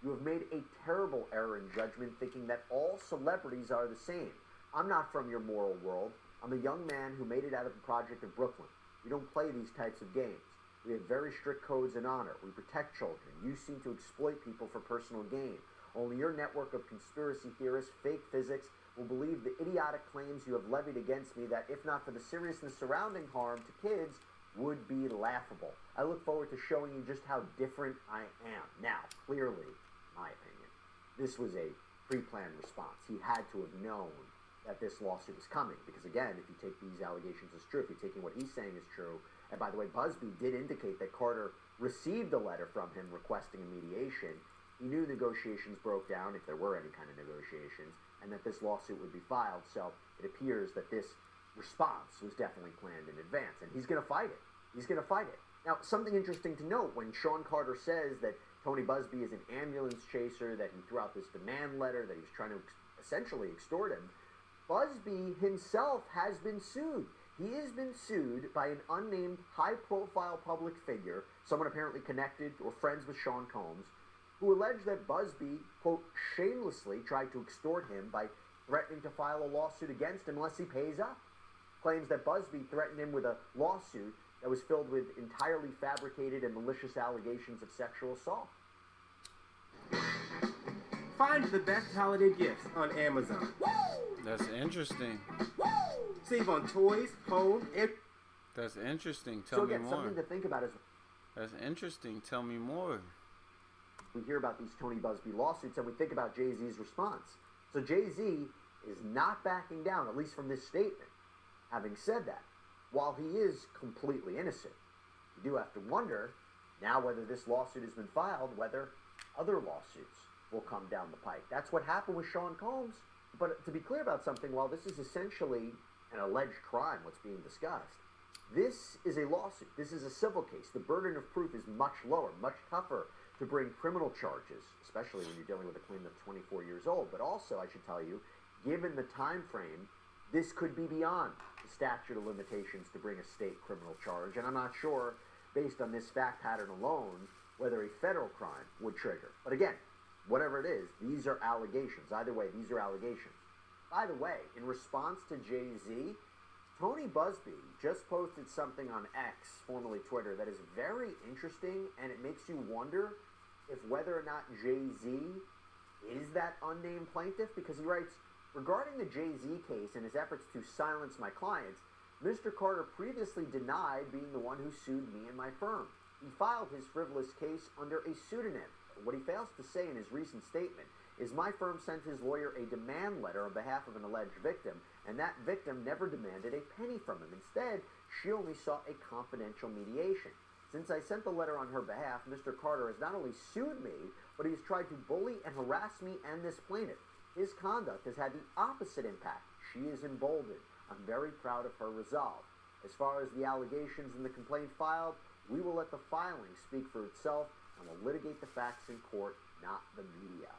"You have made a terrible error in judgment thinking that all celebrities are the same. I'm not from your moral world. I'm a young man who made it out of the project of Brooklyn. We don't play these types of games. We have very strict codes and honor. We protect children. You seem to exploit people for personal gain. Only your network of conspiracy theorists, fake physics, will believe the idiotic claims you have levied against me that, if not for the seriousness surrounding harm to kids, would be laughable. I look forward to showing you just how different I am." Now, clearly, in my opinion, this was a pre-planned response. He had to have known that this lawsuit was coming, because again, if you take these allegations as true, if you're taking what he's saying as true, and by the way, Busby did indicate that Carter received a letter from him requesting a mediation, he knew negotiations broke down, if there were any kind of negotiations, and that this lawsuit would be filed, so it appears that this response was definitely planned in advance, and he's going to fight it. He's going to fight it. Now, something interesting to note, when Sean Carter says that Tony Busby is an ambulance chaser, that he threw out this demand letter, that he's trying to essentially extort him, Busby himself has been sued. He has been sued by an unnamed high-profile public figure, someone apparently connected or friends with Sean Combs, who alleged that Busby, quote, shamelessly tried to extort him by threatening to file a lawsuit against him unless he pays up. Claims that Busby threatened him with a lawsuit that was filled with entirely fabricated and malicious allegations of sexual assault. Find the best holiday gifts on Amazon. That's interesting. Save on toys, home, and... That's interesting. Tell me more. Something to think about is... That's interesting. Tell me more. We hear about these Tony Busby lawsuits and we think about Jay-Z's response. So Jay-Z is not backing down, at least from this statement. Having said that, while he is completely innocent, you do have to wonder now whether this lawsuit has been filed, whether other lawsuits will come down the pike. That's what happened with Sean Combs. But to be clear about something, while this is essentially an alleged crime, what's being discussed, this is a lawsuit. This is a civil case. The burden of proof is much lower, much tougher to bring criminal charges, especially when you're dealing with a claim that's 24 years old. But also, I should tell you, given the time frame, this could be beyond the statute of limitations to bring a state criminal charge. And I'm not sure, based on this fact pattern alone, whether a federal crime would trigger. But again, whatever it is, these are allegations. Either way, these are allegations. By the way, in response to Jay-Z, Tony Busby just posted something on X, formerly Twitter, that is very interesting, and it makes you wonder if whether or not Jay-Z is that unnamed plaintiff, because he writes, regarding the Jay-Z case and his efforts to silence my clients, Mr. Carter previously denied being the one who sued me and my firm. He filed his frivolous case under a pseudonym. What he fails to say in his recent statement is my firm sent his lawyer a demand letter on behalf of an alleged victim, and that victim never demanded a penny from him. Instead, she only sought a confidential mediation. Since I sent the letter on her behalf, Mr. Carter has not only sued me, but he has tried to bully and harass me and this plaintiff. His conduct has had the opposite impact. She is emboldened. I'm very proud of her resolve. As far as the allegations in the complaint filed, We will let the filing speak for itself and will litigate the facts in court, not the media.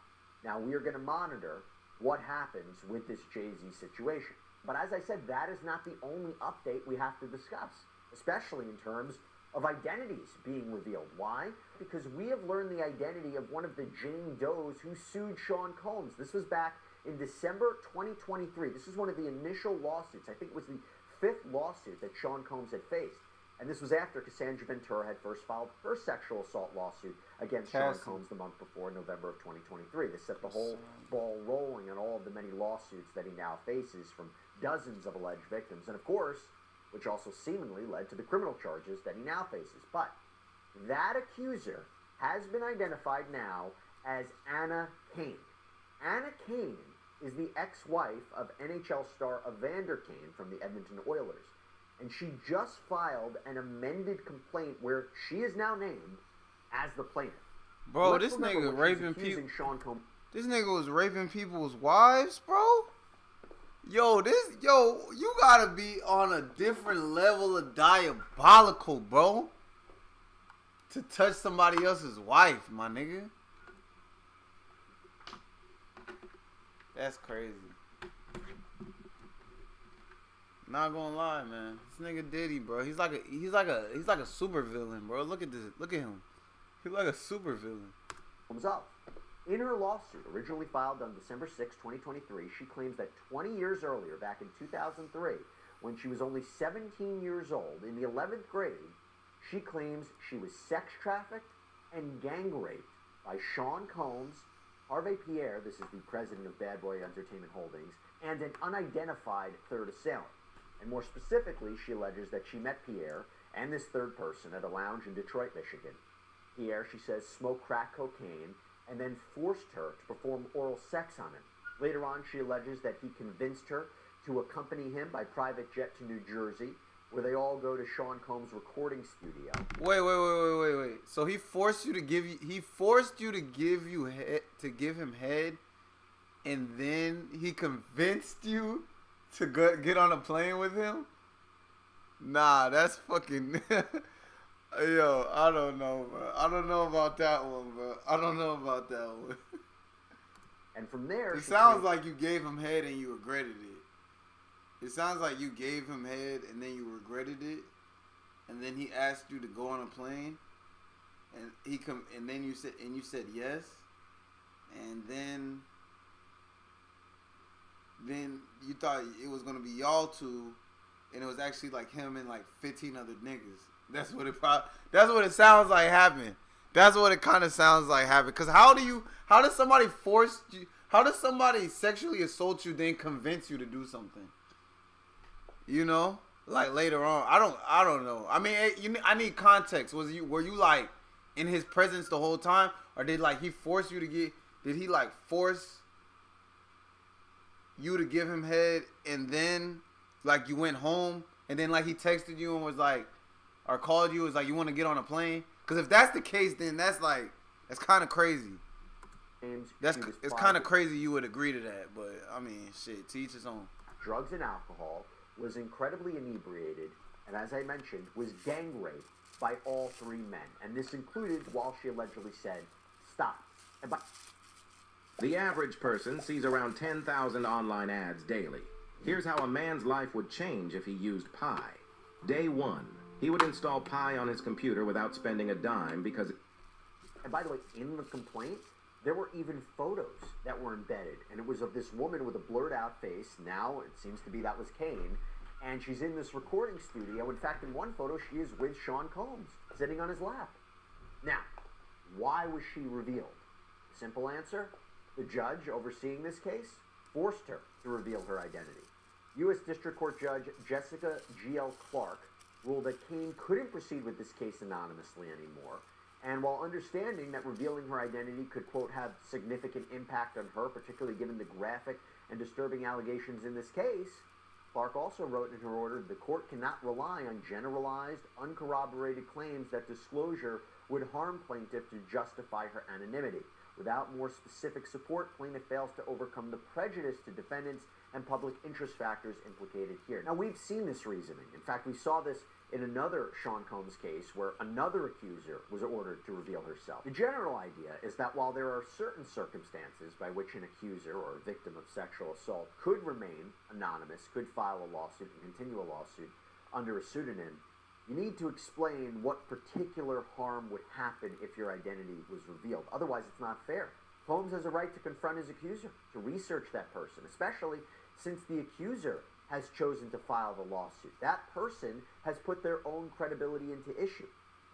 Now, we are going to monitor what happens with this Jay-Z situation. But as I said, that is not the only update we have to discuss, especially in terms of identities being revealed. Why? Because we have learned the identity of one of the Jane Does who sued Sean Combs. This was back in December 2023. This is one of the initial lawsuits. I think it was the 5th lawsuit that Sean Combs had faced. And this was after Cassandra Ventura had first filed her sexual assault lawsuit against Sean Combs the month before, November of 2023. This set the whole ball rolling on all of the many lawsuits that he now faces from dozens of alleged victims. And of course, which also seemingly led to the criminal charges that he now faces. But that accuser has been identified now as Anna Kane. Anna Kane is the ex-wife of NHL star Evander Kane from the Edmonton Oilers. And she just filed an amended complaint where she is now named as the plaintiff. Bro, this nigga raping people. This nigga was raping people's wives, bro. Yo, you gotta be on a different level of diabolical, bro, to touch somebody else's wife, my nigga. That's crazy. Not gonna lie, man. This nigga Diddy, bro. He's like a super villain, bro. Look at this. Look at him. He's like a super villain. Comes up. In her lawsuit, originally filed on December 6, 2023, she claims that 20 years earlier, back in 2003, when she was only 17 years old, in the 11th grade, she claims she was sex trafficked and gang raped by Sean Combs, Harvey Pierre, this is the president of Bad Boy Entertainment Holdings, and an unidentified third assailant. And more specifically, she alleges that she met Pierre and this third person at a lounge in Detroit, Michigan. Pierre, she says, smoked crack cocaine and then forced her to perform oral sex on him. Later on, she alleges that he convinced her to accompany him by private jet to New Jersey, where they all go to Sean Combs' recording studio. Wait. So he forced you to give him head, and then he convinced you to get on a plane with him? Nah, that's fucking. Yo, I don't know, bro. I don't know about that one, bro. I don't know about that one. And from there, it sounds like you gave him head and you regretted it. It sounds like you gave him head and then you regretted it, and then he asked you to go on a plane, and then you said yes, and then you thought it was gonna be y'all two, and it was actually like him and like 15 other niggas. That's what it sounds like happened. That's what it kind of sounds like happened. Cause how does somebody force you? How does somebody sexually assault you then convince you to do something? You know, like later on. I don't know. I mean, I need context. Were you like in his presence the whole time, or did like he force you to get? Did he like force you to give him head, and then like you went home, and then like he texted you and was like, or called you, was like, you want to get on a plane? Because if that's the case, then that's kind of crazy. It's kind of crazy you would agree to that, but I mean, shit, to each his own. Drugs and alcohol, was incredibly inebriated, and as I mentioned, was gang raped by all 3 men. And this included while she allegedly said, stop. And the average person sees around 10,000 online ads daily. Here's how a man's life would change if he used Pi. Day 1. He would install Pi on his computer without spending a dime because... And by the way, in the complaint, there were even photos that were embedded. And it was of this woman with a blurred out face. Now, it seems to be that was Kane. And she's in this recording studio. In fact, in one photo, she is with Sean Combs, sitting on his lap. Now, why was she revealed? Simple answer, the judge overseeing this case forced her to reveal her identity. U.S. District Court Judge Jessica G.L. Clark ruled that Kane couldn't proceed with this case anonymously anymore. And while understanding that revealing her identity could, quote, have significant impact on her, particularly given the graphic and disturbing allegations in this case, Clark also wrote in her order, the court cannot rely on generalized, uncorroborated claims that disclosure would harm plaintiff to justify her anonymity. Without more specific support, plaintiff fails to overcome the prejudice to defendants and public interest factors implicated here. Now, we've seen this reasoning. In fact, we saw this in another Sean Combs case where another accuser was ordered to reveal herself. The general idea is that while there are certain circumstances by which an accuser or a victim of sexual assault could remain anonymous, could file a lawsuit and continue a lawsuit under a pseudonym, you need to explain what particular harm would happen if your identity was revealed. Otherwise, it's not fair. Combs has a right to confront his accuser, to research that person, especially since the accuser has chosen to file the lawsuit. That person has put their own credibility into issue.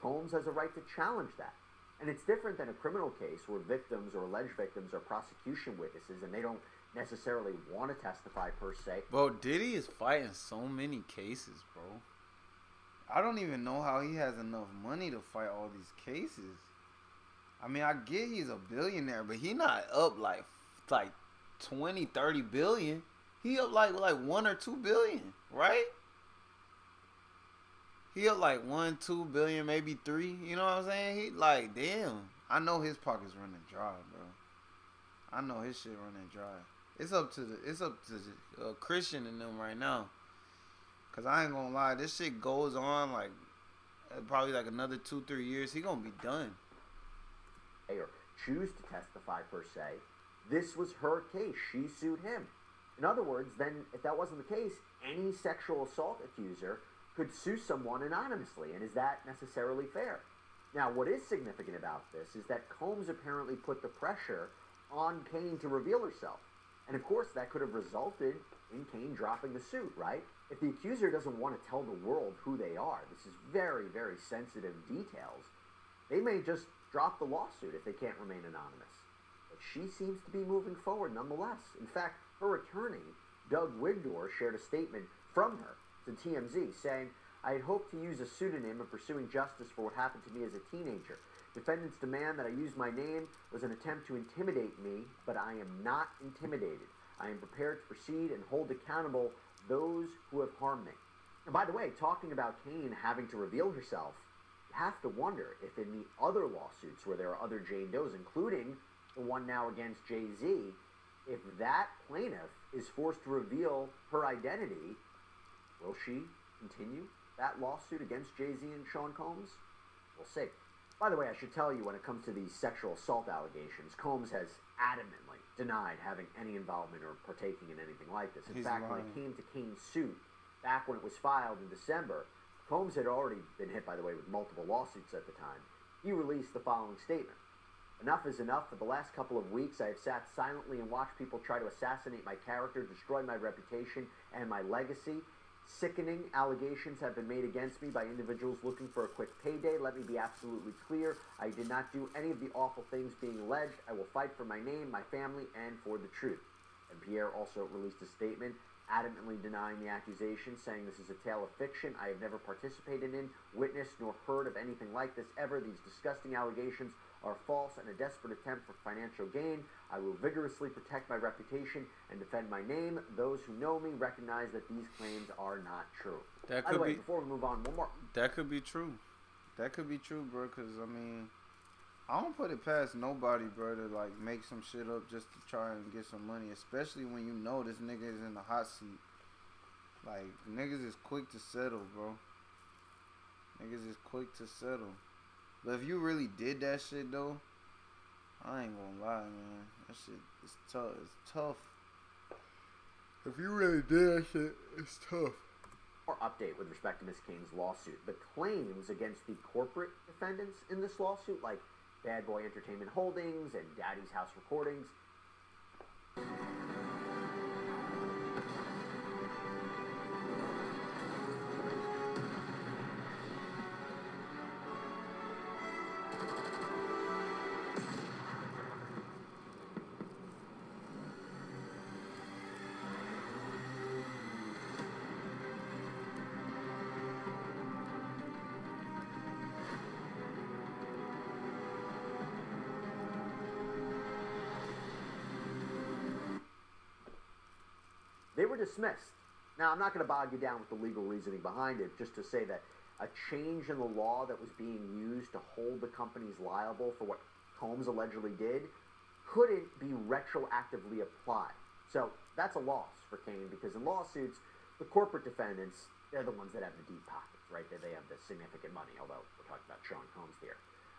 Combs has a right to challenge that. And it's different than a criminal case where victims or alleged victims are prosecution witnesses and they don't necessarily want to testify per se. Bro, Diddy is fighting so many cases, bro. I don't even know how he has enough money to fight all these cases. I mean, I get he's a billionaire, but he not up like 20, 30 billion. He up like 1 or 2 billion, right? He up like 1, 2 billion, maybe 3. You know what I'm saying? He like, damn. I know his pocket's running dry, bro. I know his shit running dry. It's up to Christian and them right now. Cause I ain't gonna lie, this shit goes on like probably like another 2-3 years. He gonna be done. Or choose to testify per se. This was her case. She sued him. In other words, then if that wasn't the case, any sexual assault accuser could sue someone anonymously. And is that necessarily fair? Now, what is significant about this is that Combs apparently put the pressure on Cain to reveal herself. And of course, that could have resulted in Cain dropping the suit, right? If the accuser doesn't want to tell the world who they are, this is very, very sensitive details, they may just drop the lawsuit if they can't remain anonymous. But she seems to be moving forward nonetheless. In fact, her attorney, Doug Wigdor, shared a statement from her to TMZ saying, "I had hoped to use a pseudonym in pursuing justice for what happened to me as a teenager. Defendants demand that I use my name was an attempt to intimidate me, but I am not intimidated. I am prepared to proceed and hold accountable those who have harmed me." And by the way, talking about Cain having to reveal herself, you have to wonder if in the other lawsuits where there are other Jane Does, including the one now against Jay-Z, if that plaintiff is forced to reveal her identity, will she continue that lawsuit against Jay-Z and Sean Combs? We'll see. By the way, I should tell you, when it comes to these sexual assault allegations, Combs has adamantly denied having any involvement or partaking in anything like this. In fact, when it came to Cain's suit, back when it was filed in December, Combs had already been hit, by the way, with multiple lawsuits at the time. He released the following statement. "Enough is enough. For the last couple of weeks, I have sat silently and watched people try to assassinate my character, destroy my reputation and my legacy. Sickening allegations have been made against me by individuals looking for a quick payday. Let me be absolutely clear. I did not do any of the awful things being alleged. I will fight for my name, my family, and for the truth." And Pierre also released a statement adamantly denying the accusation, saying, "This is a tale of fiction I have never participated in, witnessed, nor heard of anything like this ever. These disgusting allegations are false and a desperate attempt for financial gain. I will vigorously protect my reputation and defend my name. Those who know me recognize that these claims are not true." That By the could way, be. before we move on, one more. That could be true. That could be true, bro. Cause I mean, I don't put it past nobody, bro, to like make some shit up just to try and get some money. Especially when you know this nigga is in the hot seat. Like niggas is quick to settle, bro. Niggas is quick to settle. But if you really did that shit though, I ain't gonna lie, man. That shit is tough. It's tough. If you really did that shit, it's tough. Or update with respect to Ms. Cain's lawsuit. The claims against the corporate defendants in this lawsuit, like Bad Boy Entertainment Holdings and Daddy's House Recordings, they were dismissed. Now, I'm not going to bog you down with the legal reasoning behind it, just to say that a change in the law that was being used to hold the companies liable for what Combs allegedly did couldn't be retroactively applied. So that's a loss for Cain because in lawsuits, the corporate defendants, they're the ones that have the deep pockets, right? They have the significant money, although we're talking about Sean Combs here.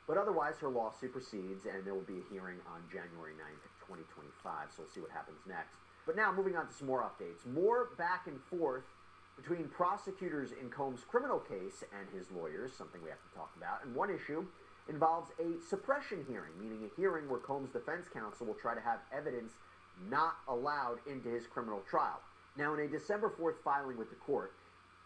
But otherwise, her lawsuit proceeds, and there will be a hearing on January 9th, 2025, so we'll see what happens next. But now, moving on to some more updates. More back and forth between prosecutors in Combs' criminal case and his lawyers, something we have to talk about. And one issue involves a suppression hearing, meaning a hearing where Combs' defense counsel will try to have evidence not allowed into his criminal trial. Now, in a December 4th filing with the court,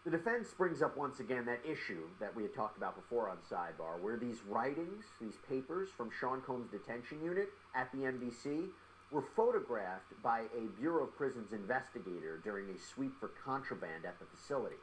the defense brings up once again that issue that we had talked about before on Sidebar, where these writings, these papers from Sean Combs' detention unit at the MDC were photographed by a Bureau of Prisons investigator during a sweep for contraband at the facility.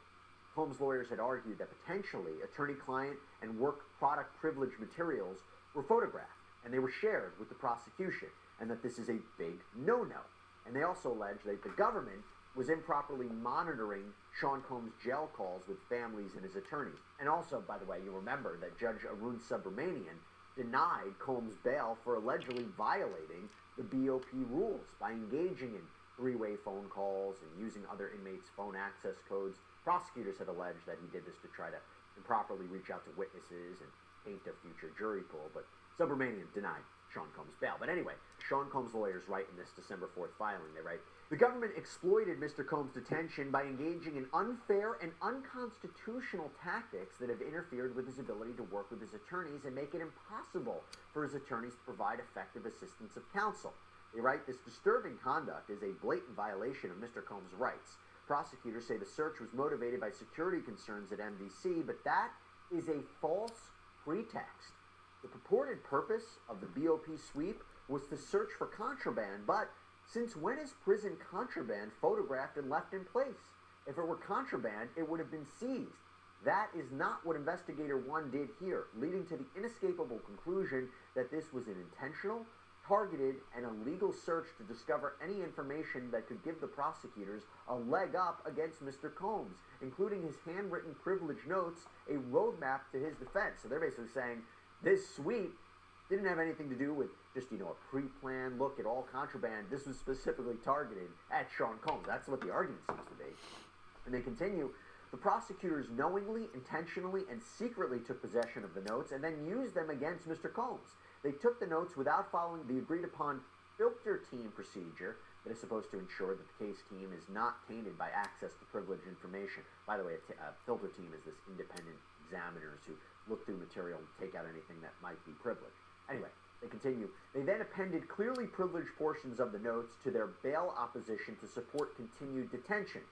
Combs' lawyers had argued that potentially attorney-client and work product privilege materials were photographed, and they were shared with the prosecution, and that this is a big no-no. And they also alleged that the government was improperly monitoring Sean Combs' jail calls with families and his attorneys. And also, by the way, you remember that Judge Arun Subramanian denied Combs bail for allegedly violating the BOP rules by engaging in three-way phone calls and using other inmates' phone access codes. Prosecutors had alleged that he did this to try to improperly reach out to witnesses and paint a future jury pool, but Subramanian denied Sean Combs bail. But anyway, Sean Combs' lawyers write in this December 4th filing, they write, "The government exploited Mr. Combs' detention by engaging in unfair and unconstitutional tactics that have interfered with his ability to work with his attorneys and make it impossible for his attorneys to provide effective assistance of counsel." They write, "This disturbing conduct is a blatant violation of Mr. Combs' rights. Prosecutors say the search was motivated by security concerns at MDC, but that is a false pretext. The purported purpose of the BOP sweep was to search for contraband, but since when is prison contraband photographed and left in place? If it were contraband, it would have been seized. That is not what Investigator 1 did here, leading to the inescapable conclusion that this was an intentional, targeted, and illegal search to discover any information that could give the prosecutors a leg up against Mr. Combs, including his handwritten privilege notes, a roadmap to his defense." So they're basically saying this sweep didn't have anything to do with just, a pre-planned look at all contraband. This was specifically targeted at Sean Combs. That's what the argument seems to be. And they continue, "The prosecutors knowingly, intentionally, and secretly took possession of the notes and then used them against Mr. Combs. They took the notes without following the agreed-upon filter team procedure that is supposed to ensure that the case team is not tainted by access to privileged information." By the way, a filter team is this independent examiners who look through material and take out anything that might be privileged. Anyway, they continue. "They then appended clearly privileged portions of the notes to their bail opposition to support continued detention."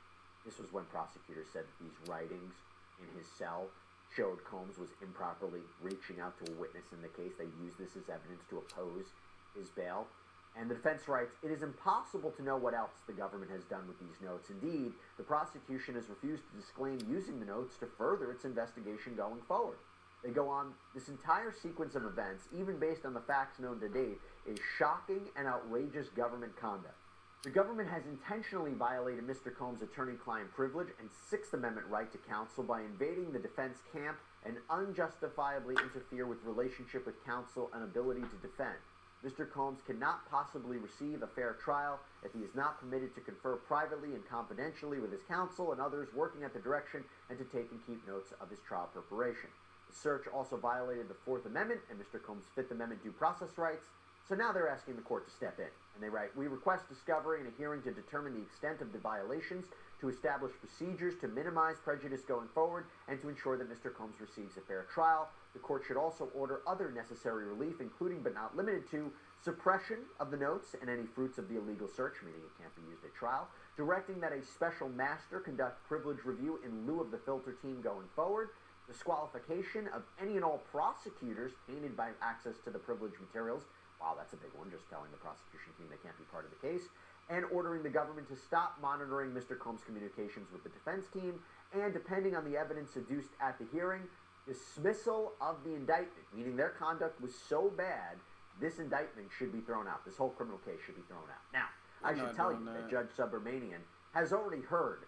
This was when prosecutors said that these writings in his cell showed Combs was improperly reaching out to a witness in the case. They used this as evidence to oppose his bail. And the defense writes, "It is impossible to know what else the government has done with these notes. Indeed, the prosecution has refused to disclaim using the notes to further its investigation going forward." They go on, "This entire sequence of events, even based on the facts known to date, is shocking and outrageous government conduct. The government has intentionally violated Mr. Combs' attorney-client privilege and Sixth Amendment right to counsel by invading the defense camp and unjustifiably interfere with relationship with counsel and ability to defend. Mr. Combs cannot possibly receive a fair trial if he is not permitted to confer privately and confidentially with his counsel and others working at the direction and to take and keep notes of his trial preparation. The search also violated the Fourth Amendment and Mr. Combs' Fifth Amendment due process rights. So now they're asking the court to step in. And they write, "We request discovery and a hearing to determine the extent of the violations, to establish procedures to minimize prejudice going forward, and to ensure that Mr. Combs receives a fair trial. The court should also order other necessary relief, including but not limited to suppression of the notes and any fruits of the illegal search," meaning it can't be used at trial, "directing that a special master conduct privilege review in lieu of the filter team going forward, disqualification of any and all prosecutors tainted by access to the privileged materials." Wow, that's a big one, just telling the prosecution team they can't be part of the case. "And ordering the government to stop monitoring Mr. Combs' communications with the defense team, and depending on the evidence adduced at the hearing, dismissal of the indictment," meaning their conduct was so bad, this indictment should be thrown out. This whole criminal case should be thrown out. Now, I should tell you that Judge Subramanian has already heard.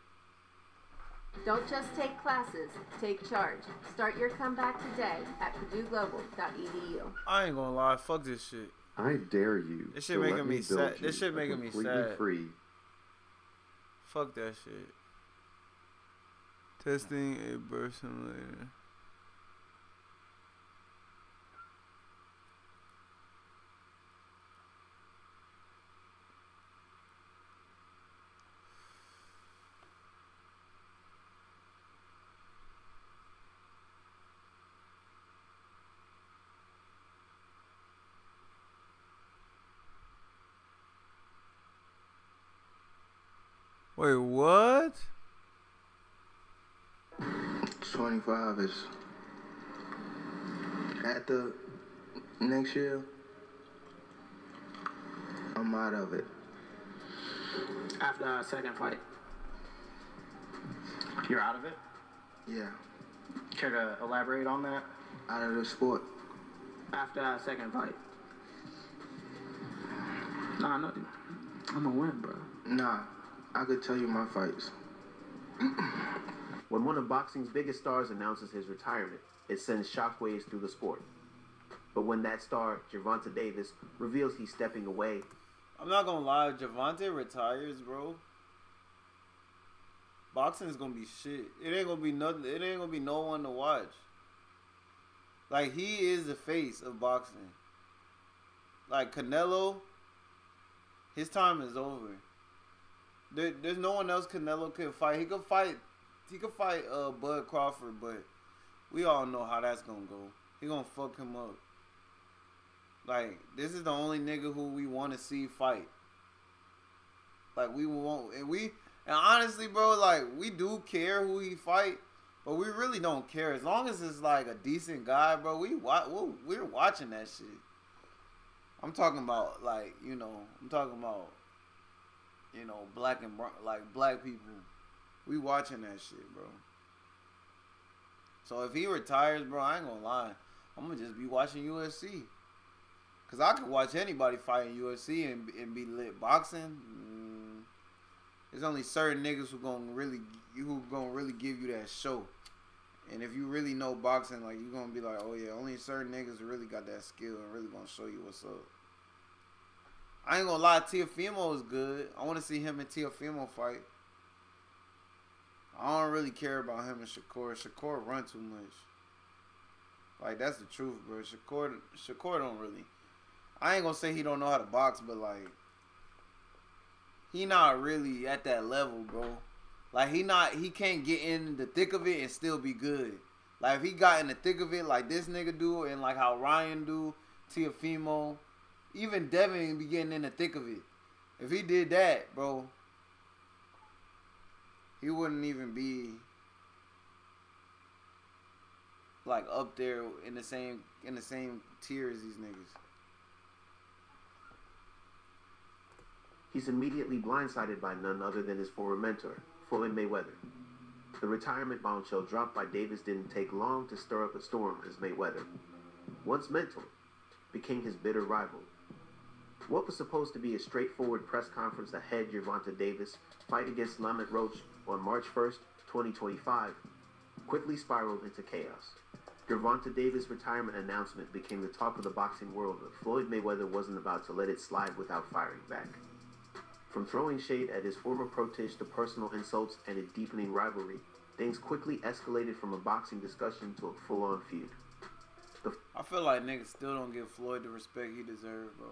Don't just take classes, take charge. Start your comeback today at PurdueGlobal.edu. I ain't gonna lie, fuck this shit. I dare you. This shit to let making me build sad. you This shit a making me completely sad. free. Fuck that shit. Testing a birth simulator. Wait, what? 25 is at the next year. I'm out of it. After our second fight. You're out of it? Yeah, Care to elaborate on that? out of the sport. After our second fight. Nah, no, I'm gonna win, bro. Nah, I could tell you my fights. When one of boxing's biggest stars announces his retirement, it sends shockwaves through the sport. But when that star, Gervonta Davis, reveals he's stepping away, I'm not gonna lie, Gervonta retires, bro. Boxing is gonna be shit. It ain't gonna be nothing. It ain't gonna be no one to watch. Like, he is the face of boxing. Like, Canelo, his time is over. There's no one else Canelo could fight. He could fight Bud Crawford, but we all know how that's gonna go. He gonna fuck him up. Like, this is the only nigga who we want to see fight. Like, we won't, and honestly, bro, like, we do care who he fight, but we really don't care. As long as it's like a decent guy, bro, we're watching that shit. I'm talking about, like, black and brown, like, black people. We watching that shit, bro. So if he retires, bro, I ain't gonna lie, I'm gonna just be watching UFC. Cause I could watch anybody fight in UFC and be lit. Boxing, there's only certain niggas who gonna really give you that show. And if you really know boxing, like, you gonna be like, oh yeah, only certain niggas really got that skill and really gonna show you what's up. I ain't gonna lie, Teofimo is good. I want to see him and Teofimo fight. I don't really care about him and Shakur. Shakur run too much. Like, that's the truth, bro. Shakur don't really. I ain't gonna say he don't know how to box, but, like, he not really at that level, bro. Like, he can't get in the thick of it and still be good. Like, if he got in the thick of it like this nigga do, and like how Ryan do, Teofimo, even Devin be getting in the thick of it. If he did that, bro, he wouldn't even be like up there in the same tier as these niggas. he's immediately blindsided by none other than his former mentor, Floyd Mayweather. The retirement bombshell dropped by Davis didn't take long to stir up a storm as Mayweather, once mentor, became his bitter rival. What was supposed to be a straightforward press conference ahead Gervonta Davis' fight against Lamont Roach on March 1st, 2025, quickly spiraled into chaos. Gervonta Davis' retirement announcement became the talk of the boxing world, but Floyd Mayweather wasn't about to let it slide without firing back. From throwing shade at his former protege to personal insults and a deepening rivalry, things quickly escalated from a boxing discussion to a full-on feud. I feel like niggas still don't give Floyd the respect he deserves, bro.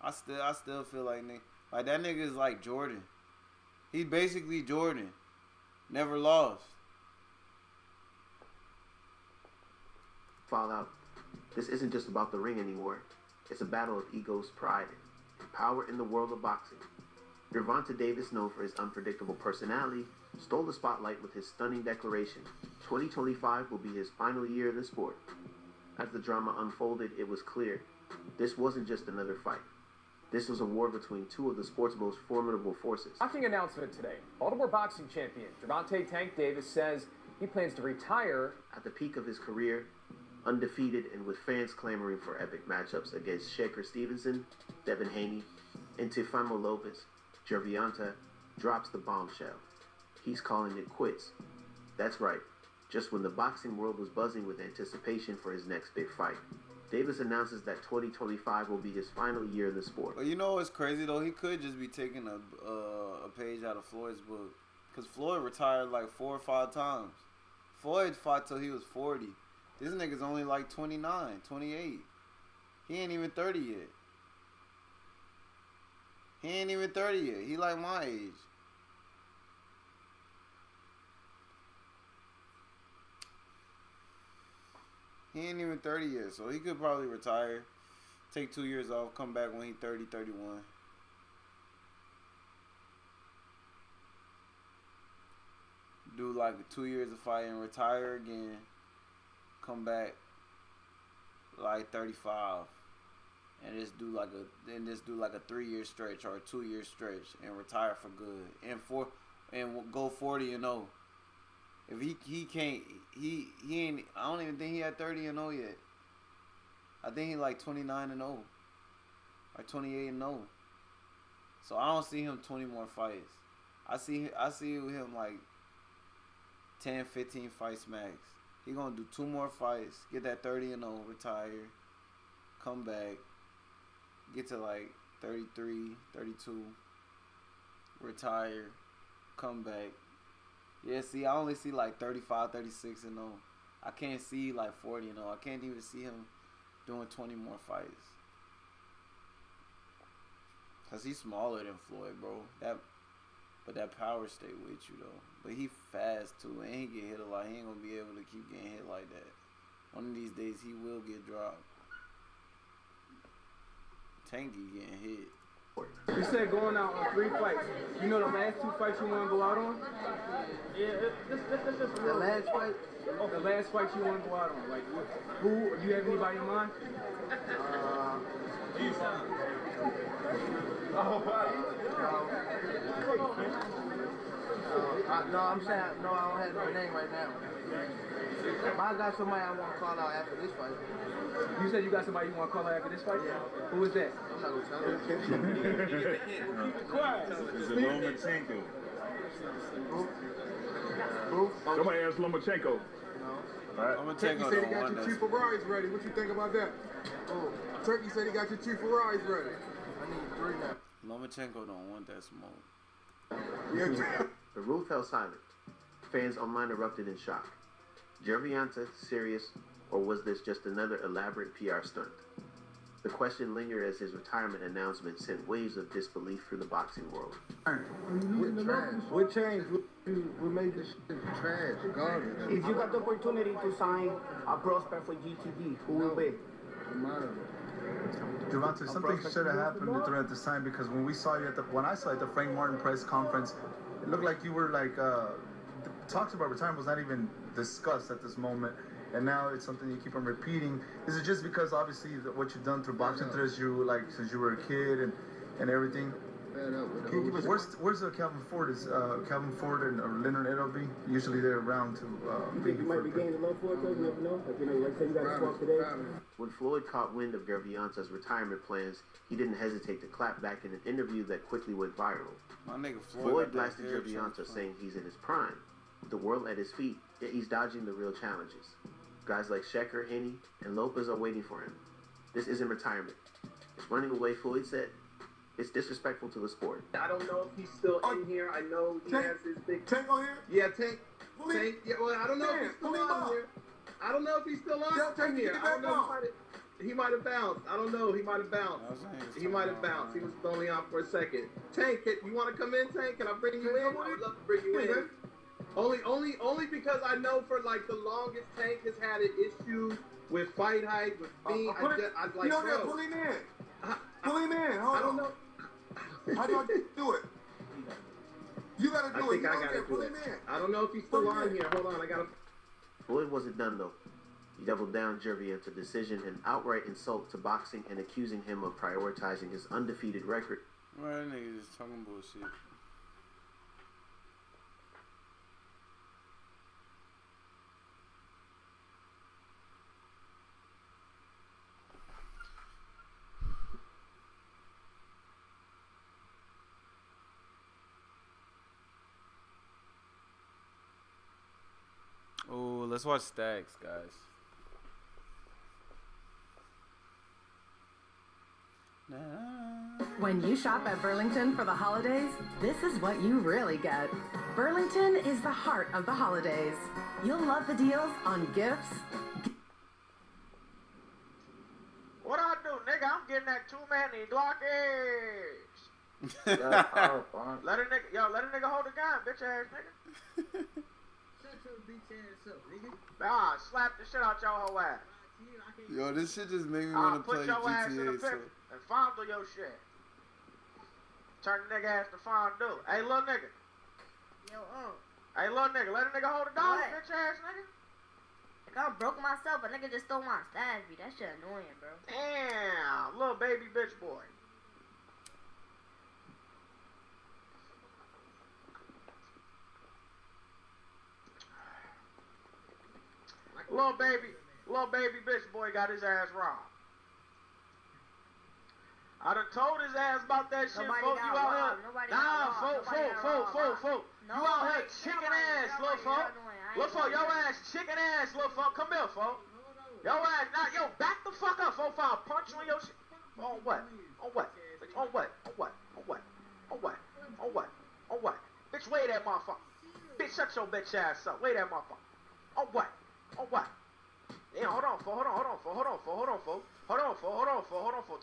I still feel like that nigga is like Jordan. He's basically Jordan. Never lost. Fallout. This isn't just about the ring anymore. It's a battle of egos, pride, and power in the world of boxing. Gervonta Davis, known for his unpredictable personality, stole the spotlight with his stunning declaration, 2025 will be his final year in the sport. As the drama unfolded, it was clear, this wasn't just another fight. This was a war between two of the sport's most formidable forces. Shocking announcement today. Baltimore boxing champion Gervonta Tank Davis says he plans to retire. At the peak of his career, undefeated and with fans clamoring for epic matchups against Shakur Stevenson, Devin Haney, and Teofimo Lopez, Gervonta drops the bombshell. He's calling it quits. That's right, just when the boxing world was buzzing with anticipation for his next big fight. Davis announces that 2025 will be his final year in the sport. But you know what's crazy though? He could just be taking a page out of Floyd's book, cause Floyd retired like 4 or 5 times. Floyd fought till he was 40. This nigga's only like 29, 28. He ain't even 30 yet. He ain't even 30 yet. He like my age. He ain't even 30 yet, so he could probably retire, take 2 years off, come back when he's 30, 31. Do like 2 years of fighting, retire again, come back like 35, and just do like a 3-year stretch or a 2-year stretch and retire for good and go 40-0. If he can't, he ain't. I don't even think he had 30-0 yet. I think he like 29-0 or 28-0. So I don't see him 20 more fights. I see him like 10, 15 fights max. He gonna do 2 more fights, get that 30-0, retire, come back, get to like 33, 32, retire, come back. Yeah, see, I only see like 35, 36-0. I can't see like 40-0. I can't even see him doing 20 more fights. Cause he's smaller than Floyd, bro. But that power stay with you though. But he fast too, and he get hit a lot. He ain't gonna be able to keep getting hit like that. One of these days he will get dropped. Tanky getting hit. You said going out on 3 fights. You know the last 2 fights you want to go out on? Yeah, just The last fight? Oh, the last fight you want to go out on. Like, who? Do you have anybody in mind? No, I'm saying, no, I don't have no name right now. But I got somebody I want to call out after this fight. You said you got somebody you want to call out after this fight? Yeah. Who is that? I'm not going to tell you. Quiet. It's Lomachenko. Who? Somebody asked Lomachenko. Lomachenko Turkey said he don't got want your that. two Ferraris ready. What you think about that? Oh, Turkey said he got your 2 Ferraris ready. I need 3 now. Lomachenko don't want that smoke. The roof fell silent. Fans online erupted in shock. Gervonta serious, or was this just another elaborate PR stunt? The question lingered as his retirement announcement sent waves of disbelief through the boxing world. What changed? What made this shit trash, garbage? If you got the opportunity to sign a prospect for GTD, who will be? Gervonta, something should have happened at this time, because when I saw you at the Frank Martin press conference, it looked like you were like the talks about retirement was not even discussed at this moment, and now it's something you keep on repeating. Is it just because obviously what you've done through boxing since you were a kid and everything? Where's Calvin Ford? Is Calvin Ford and Leonard Edelby usually they're around to? You think you might be gaining love for it, though? You never know. Like say you got to squawk today. When Floyd caught wind of Gervonta's retirement plans, he didn't hesitate to clap back in an interview that quickly went viral. My nigga Floyd blasted Gervonta, saying he's in his prime, with the world at his feet, yet he's dodging the real challenges. Guys like Shecker, Haney, and Lopez are waiting for him. This isn't retirement. It's running away, Floyd said. It's disrespectful to the sport. I don't know if he's still in here. I know he has his big... Tank on here? Yeah, Tank. Tank. Yeah, well, I don't know if he's still on here. I don't know if he's still on here. I don't know. He might have bounced. I don't know. He might have bounced. He might have bounced. He was only on for a second. Tank, you want to come in, Tank? Can I bring you in? I would love to bring you in. Only because I know for like the longest, Tank has had an issue with fight height, with me. I'd like, bro. Pull him in. Pull him in. I don't know. How do I do it? You gotta do it. I think I gotta do it. I don't know if he's still on here. Hold on, I gotta. Floyd wasn't done though. He doubled down Gervonta's decision and outright insult to boxing and accusing him of prioritizing his undefeated record. Well, that nigga just talking bullshit. Oh, let's watch Stacks, guys. When you shop at Burlington for the holidays, this is what you really get. Burlington is the heart of the holidays. You'll love the deals on gifts. What I do, nigga? I'm getting that too many Glockies. Let a nigga hold the gun, bitch ass nigga. Shut your bitch ass up, nigga. Nah, slap the shit out your whole ass. Yo, this shit just made me want to play put your ass in the GTA. So. picture and fondle your shit. Turn the nigga ass to fondue. Hey, little nigga. Yo, Hey, little nigga. Let a nigga hold the dog, What? bitch ass nigga. like I broke myself, a nigga just stole my stash, B. That shit annoying, bro. Damn, little baby bitch boy. Little baby bitch boy got his ass robbed. I done told his ass about that shit, Nobody folk. got You out robbed. here. Nobody Nah, got robbed. folk. Nobody got robbed. You out here chicken ass, little folk. Little folk, your ass chicken ass, little folk. Come here, folk. Your ass, back the fuck up, folk. I'll punch you in your shit. On what? On what? Bitch, on what? On what? On what? On what? On what? On what? Bitch, wait that motherfucker. Bitch, shut your bitch ass up. Wait that motherfucker. On what? On what? Yeah, hold on, folk.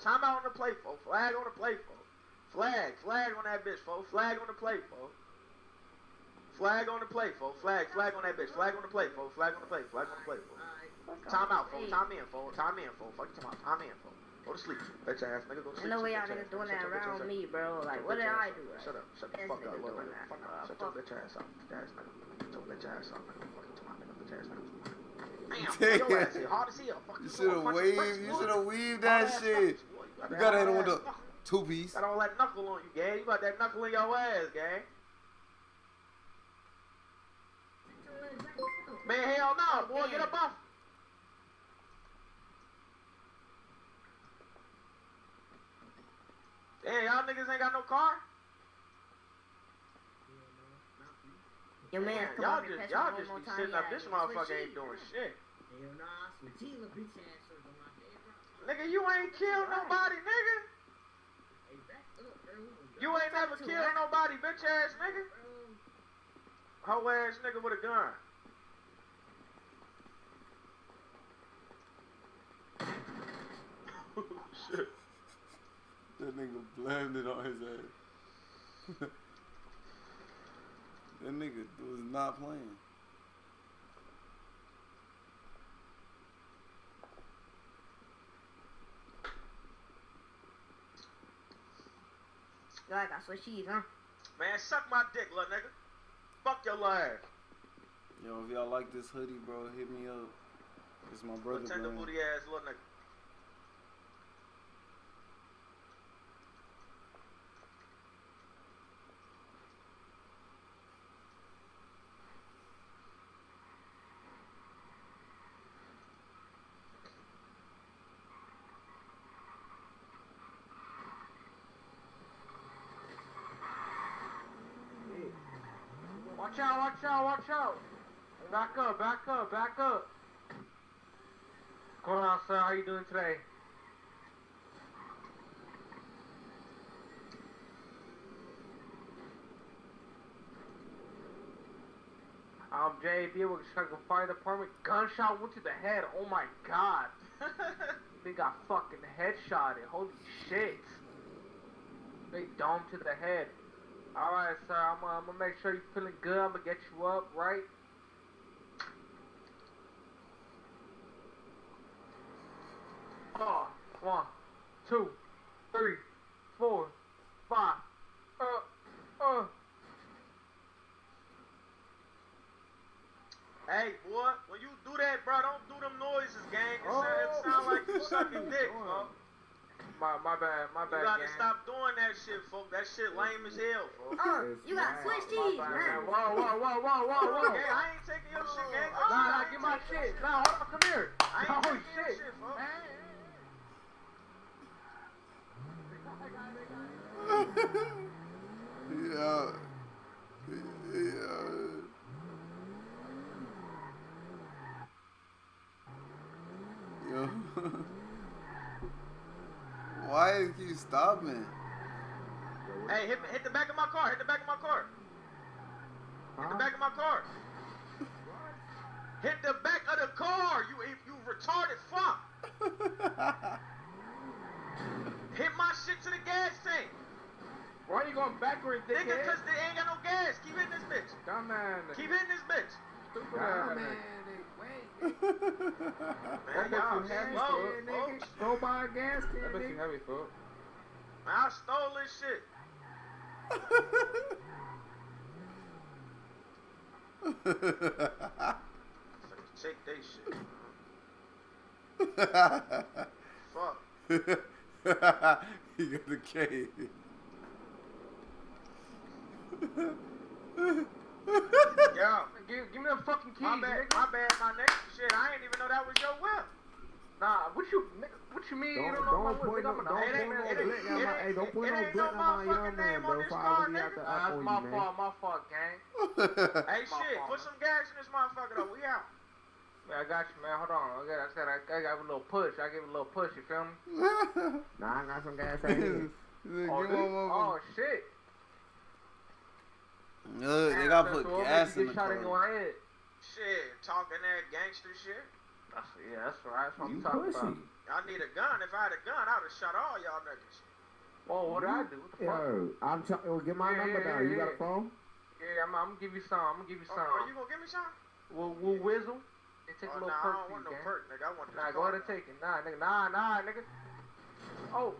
Time out on the play, folk. Flag on the play, folk. Flag on that bitch, folk. Flag on the play, folk. Flag on the play, folk. Flag on that bitch. Flag on the play, folk. Flag on the play, folk. Time out, folk. Time in, folk. Fuck you talking about. Time in, folk. Go to sleep, bitch ass nigga. Go to sleep. No way y'all niggas doing that around me, bro. Like, what did I do? Shut up. Shut the fuck up, little nigga. Shut your bitch ass up, ass nigga. Shut your bitch ass up, nigga. Fuck you talking about, nigga. Bitch ass nigga. Damn, your ass is hard to see. You should have weaved that shit. You gotta hit him with the two-piece. Got all that knuckle on you, gang. You got that knuckle in your ass, gang. Man, hell no, boy. Get up off. Damn, y'all niggas ain't got no car? Your man, y'all just be sitting up. This motherfucker ain't doing shit. Hell nah, Smatila bitch ass on my head, bro. Nigga, you ain't killed nobody, nigga. You ain't never killed nobody, bitch ass nigga. Hoe ass nigga with a gun. Shit. That nigga blamed it on his ass. That nigga was not playing. Yo, I got switch cheese, huh? Man, suck my dick, little nigga. Fuck your life. Yo, if y'all like this hoodie, bro, hit me up. It's my brother, Tender bro. booty ass little nigga. Watch out, watch out, watch out. Back up, back up, back up. What's going on, sir? How you doing today? I'm JB with Chicago Fire Department. Gunshot went to the head. Oh my god. They got fucking headshotted. Holy shit. They domed to the head. Alright, sir. I'm gonna make sure you're feeling good. I'm gonna get you up, right? Oh, 1, 2, 3, 4, 5. Hey, boy, when you do that, bro, don't do them noises, gang. It sound like you sucking dick, bro. My bad, you gotta stop doing that shit, folks. That shit lame as hell, folks. You got switch cheese, man. Whoa. Gang, I ain't taking your shit, gang. Nah, get my shit. Nah, hold on, come here. I ain't taking your shit, folks. Yeah. Yo. Why you keep stopping? Hey, hit the back of my car. Hit the back of my car. Hit the back of my car. Hit the back of the car. You retarded fuck. Hit my shit to the gas tank. Why are you going backwards, dickhead? Nigga, cause they ain't got no gas. Keep hitting this bitch. Dumbass. Keep hitting this bitch. Stupid Man, y'all heavy, folks. Go buy a gas can, that bitch is heavy, folks. Man, I stole this shit. Take that shit. Fuck. You got the cave. Yo, give me the fucking keys. My bad, my nigga. Shit, I ain't even know that was your whip. Nah, what you mean? You don't know my whip? Don't put no blit on my young man, bro. If I was out the That's my fault, gang. Hey, shit, put some gas in this motherfucker though. We out. Man, I got you, man. Hold on. I got a little push. I give it a little push. You feel me? Nah, I got some gas right here. Oh shit. Look, they gotta put gas in the shot in your car. head. Shit, talking that gangster shit. That's right. That's what I'm talking about. I need a gun. If I had a gun, I would have shot all y'all niggas. Well, what did I do? What the fuck? Yo, I'm trying. Get my number down. You got a phone? Yeah, I'm gonna give you some. Oh, you gonna give me some? We'll whizzle. They take a little perk. I don't want no perk, nigga. I want this Nah, go ahead and take it. Nah, nigga. Oh.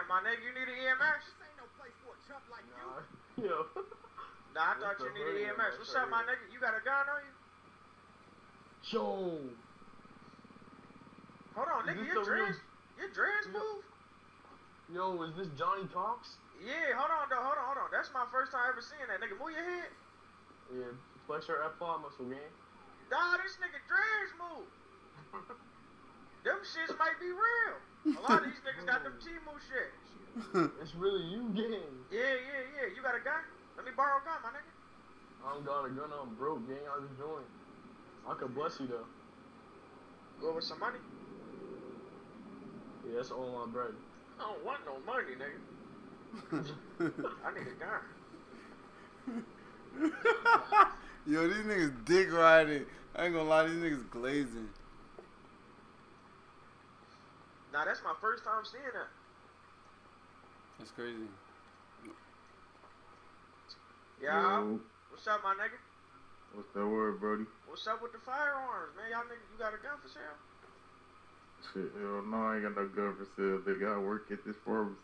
My nigga, you need an EMS? This ain't no place for a chump like you. Yo. Nah, I thought you needed EMS. What's up, my nigga? You got a gun on you? Yo. Hold on, nigga. Your dreads move? Yo, is this Johnny Cox? Yeah, hold on. That's my first time ever seeing that. Nigga, move your head. Yeah, flex your F5 muscle, gang. Nah, this nigga dreads move. Them shits might be real. A lot of these niggas got them Timu shit. It's really you, gang. Yeah. You got a gun? Let me borrow a gun, my nigga. I don't got a gun. I'm broke, gang. I just joined. I could bless you, though. Go with some money? Yeah, that's all my bread. I don't want no money, nigga. I need a gun. Yo, these niggas dick riding. I ain't gonna lie, these niggas glazing. Nah, that's my first time seeing that. That's crazy. Yeah. What's up, my nigga? What's that word, Brody? What's up with the firearms, man? Y'all niggas, you got a gun for sale? Shit, hell no, I ain't got no gun for sale. They gotta work at this first.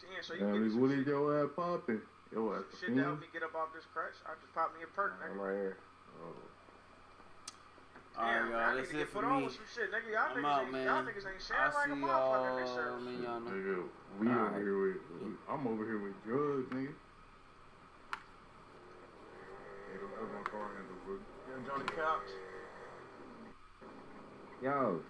Damn, so you get what is your ass popping? Your ass shit to help me get up off this crash. I just popped me a perk, nigga. I'm right here. Alright, y'all, that's it for me. Shit, nigga. Y'all I'm out, man. Y'all niggas ain't sharing like a motherfucker in this service. Nigga, we over here with, I'm over here with drugs, nigga. Hey, don't have my car handle, bro. Yo, Johnny Cox. Yo.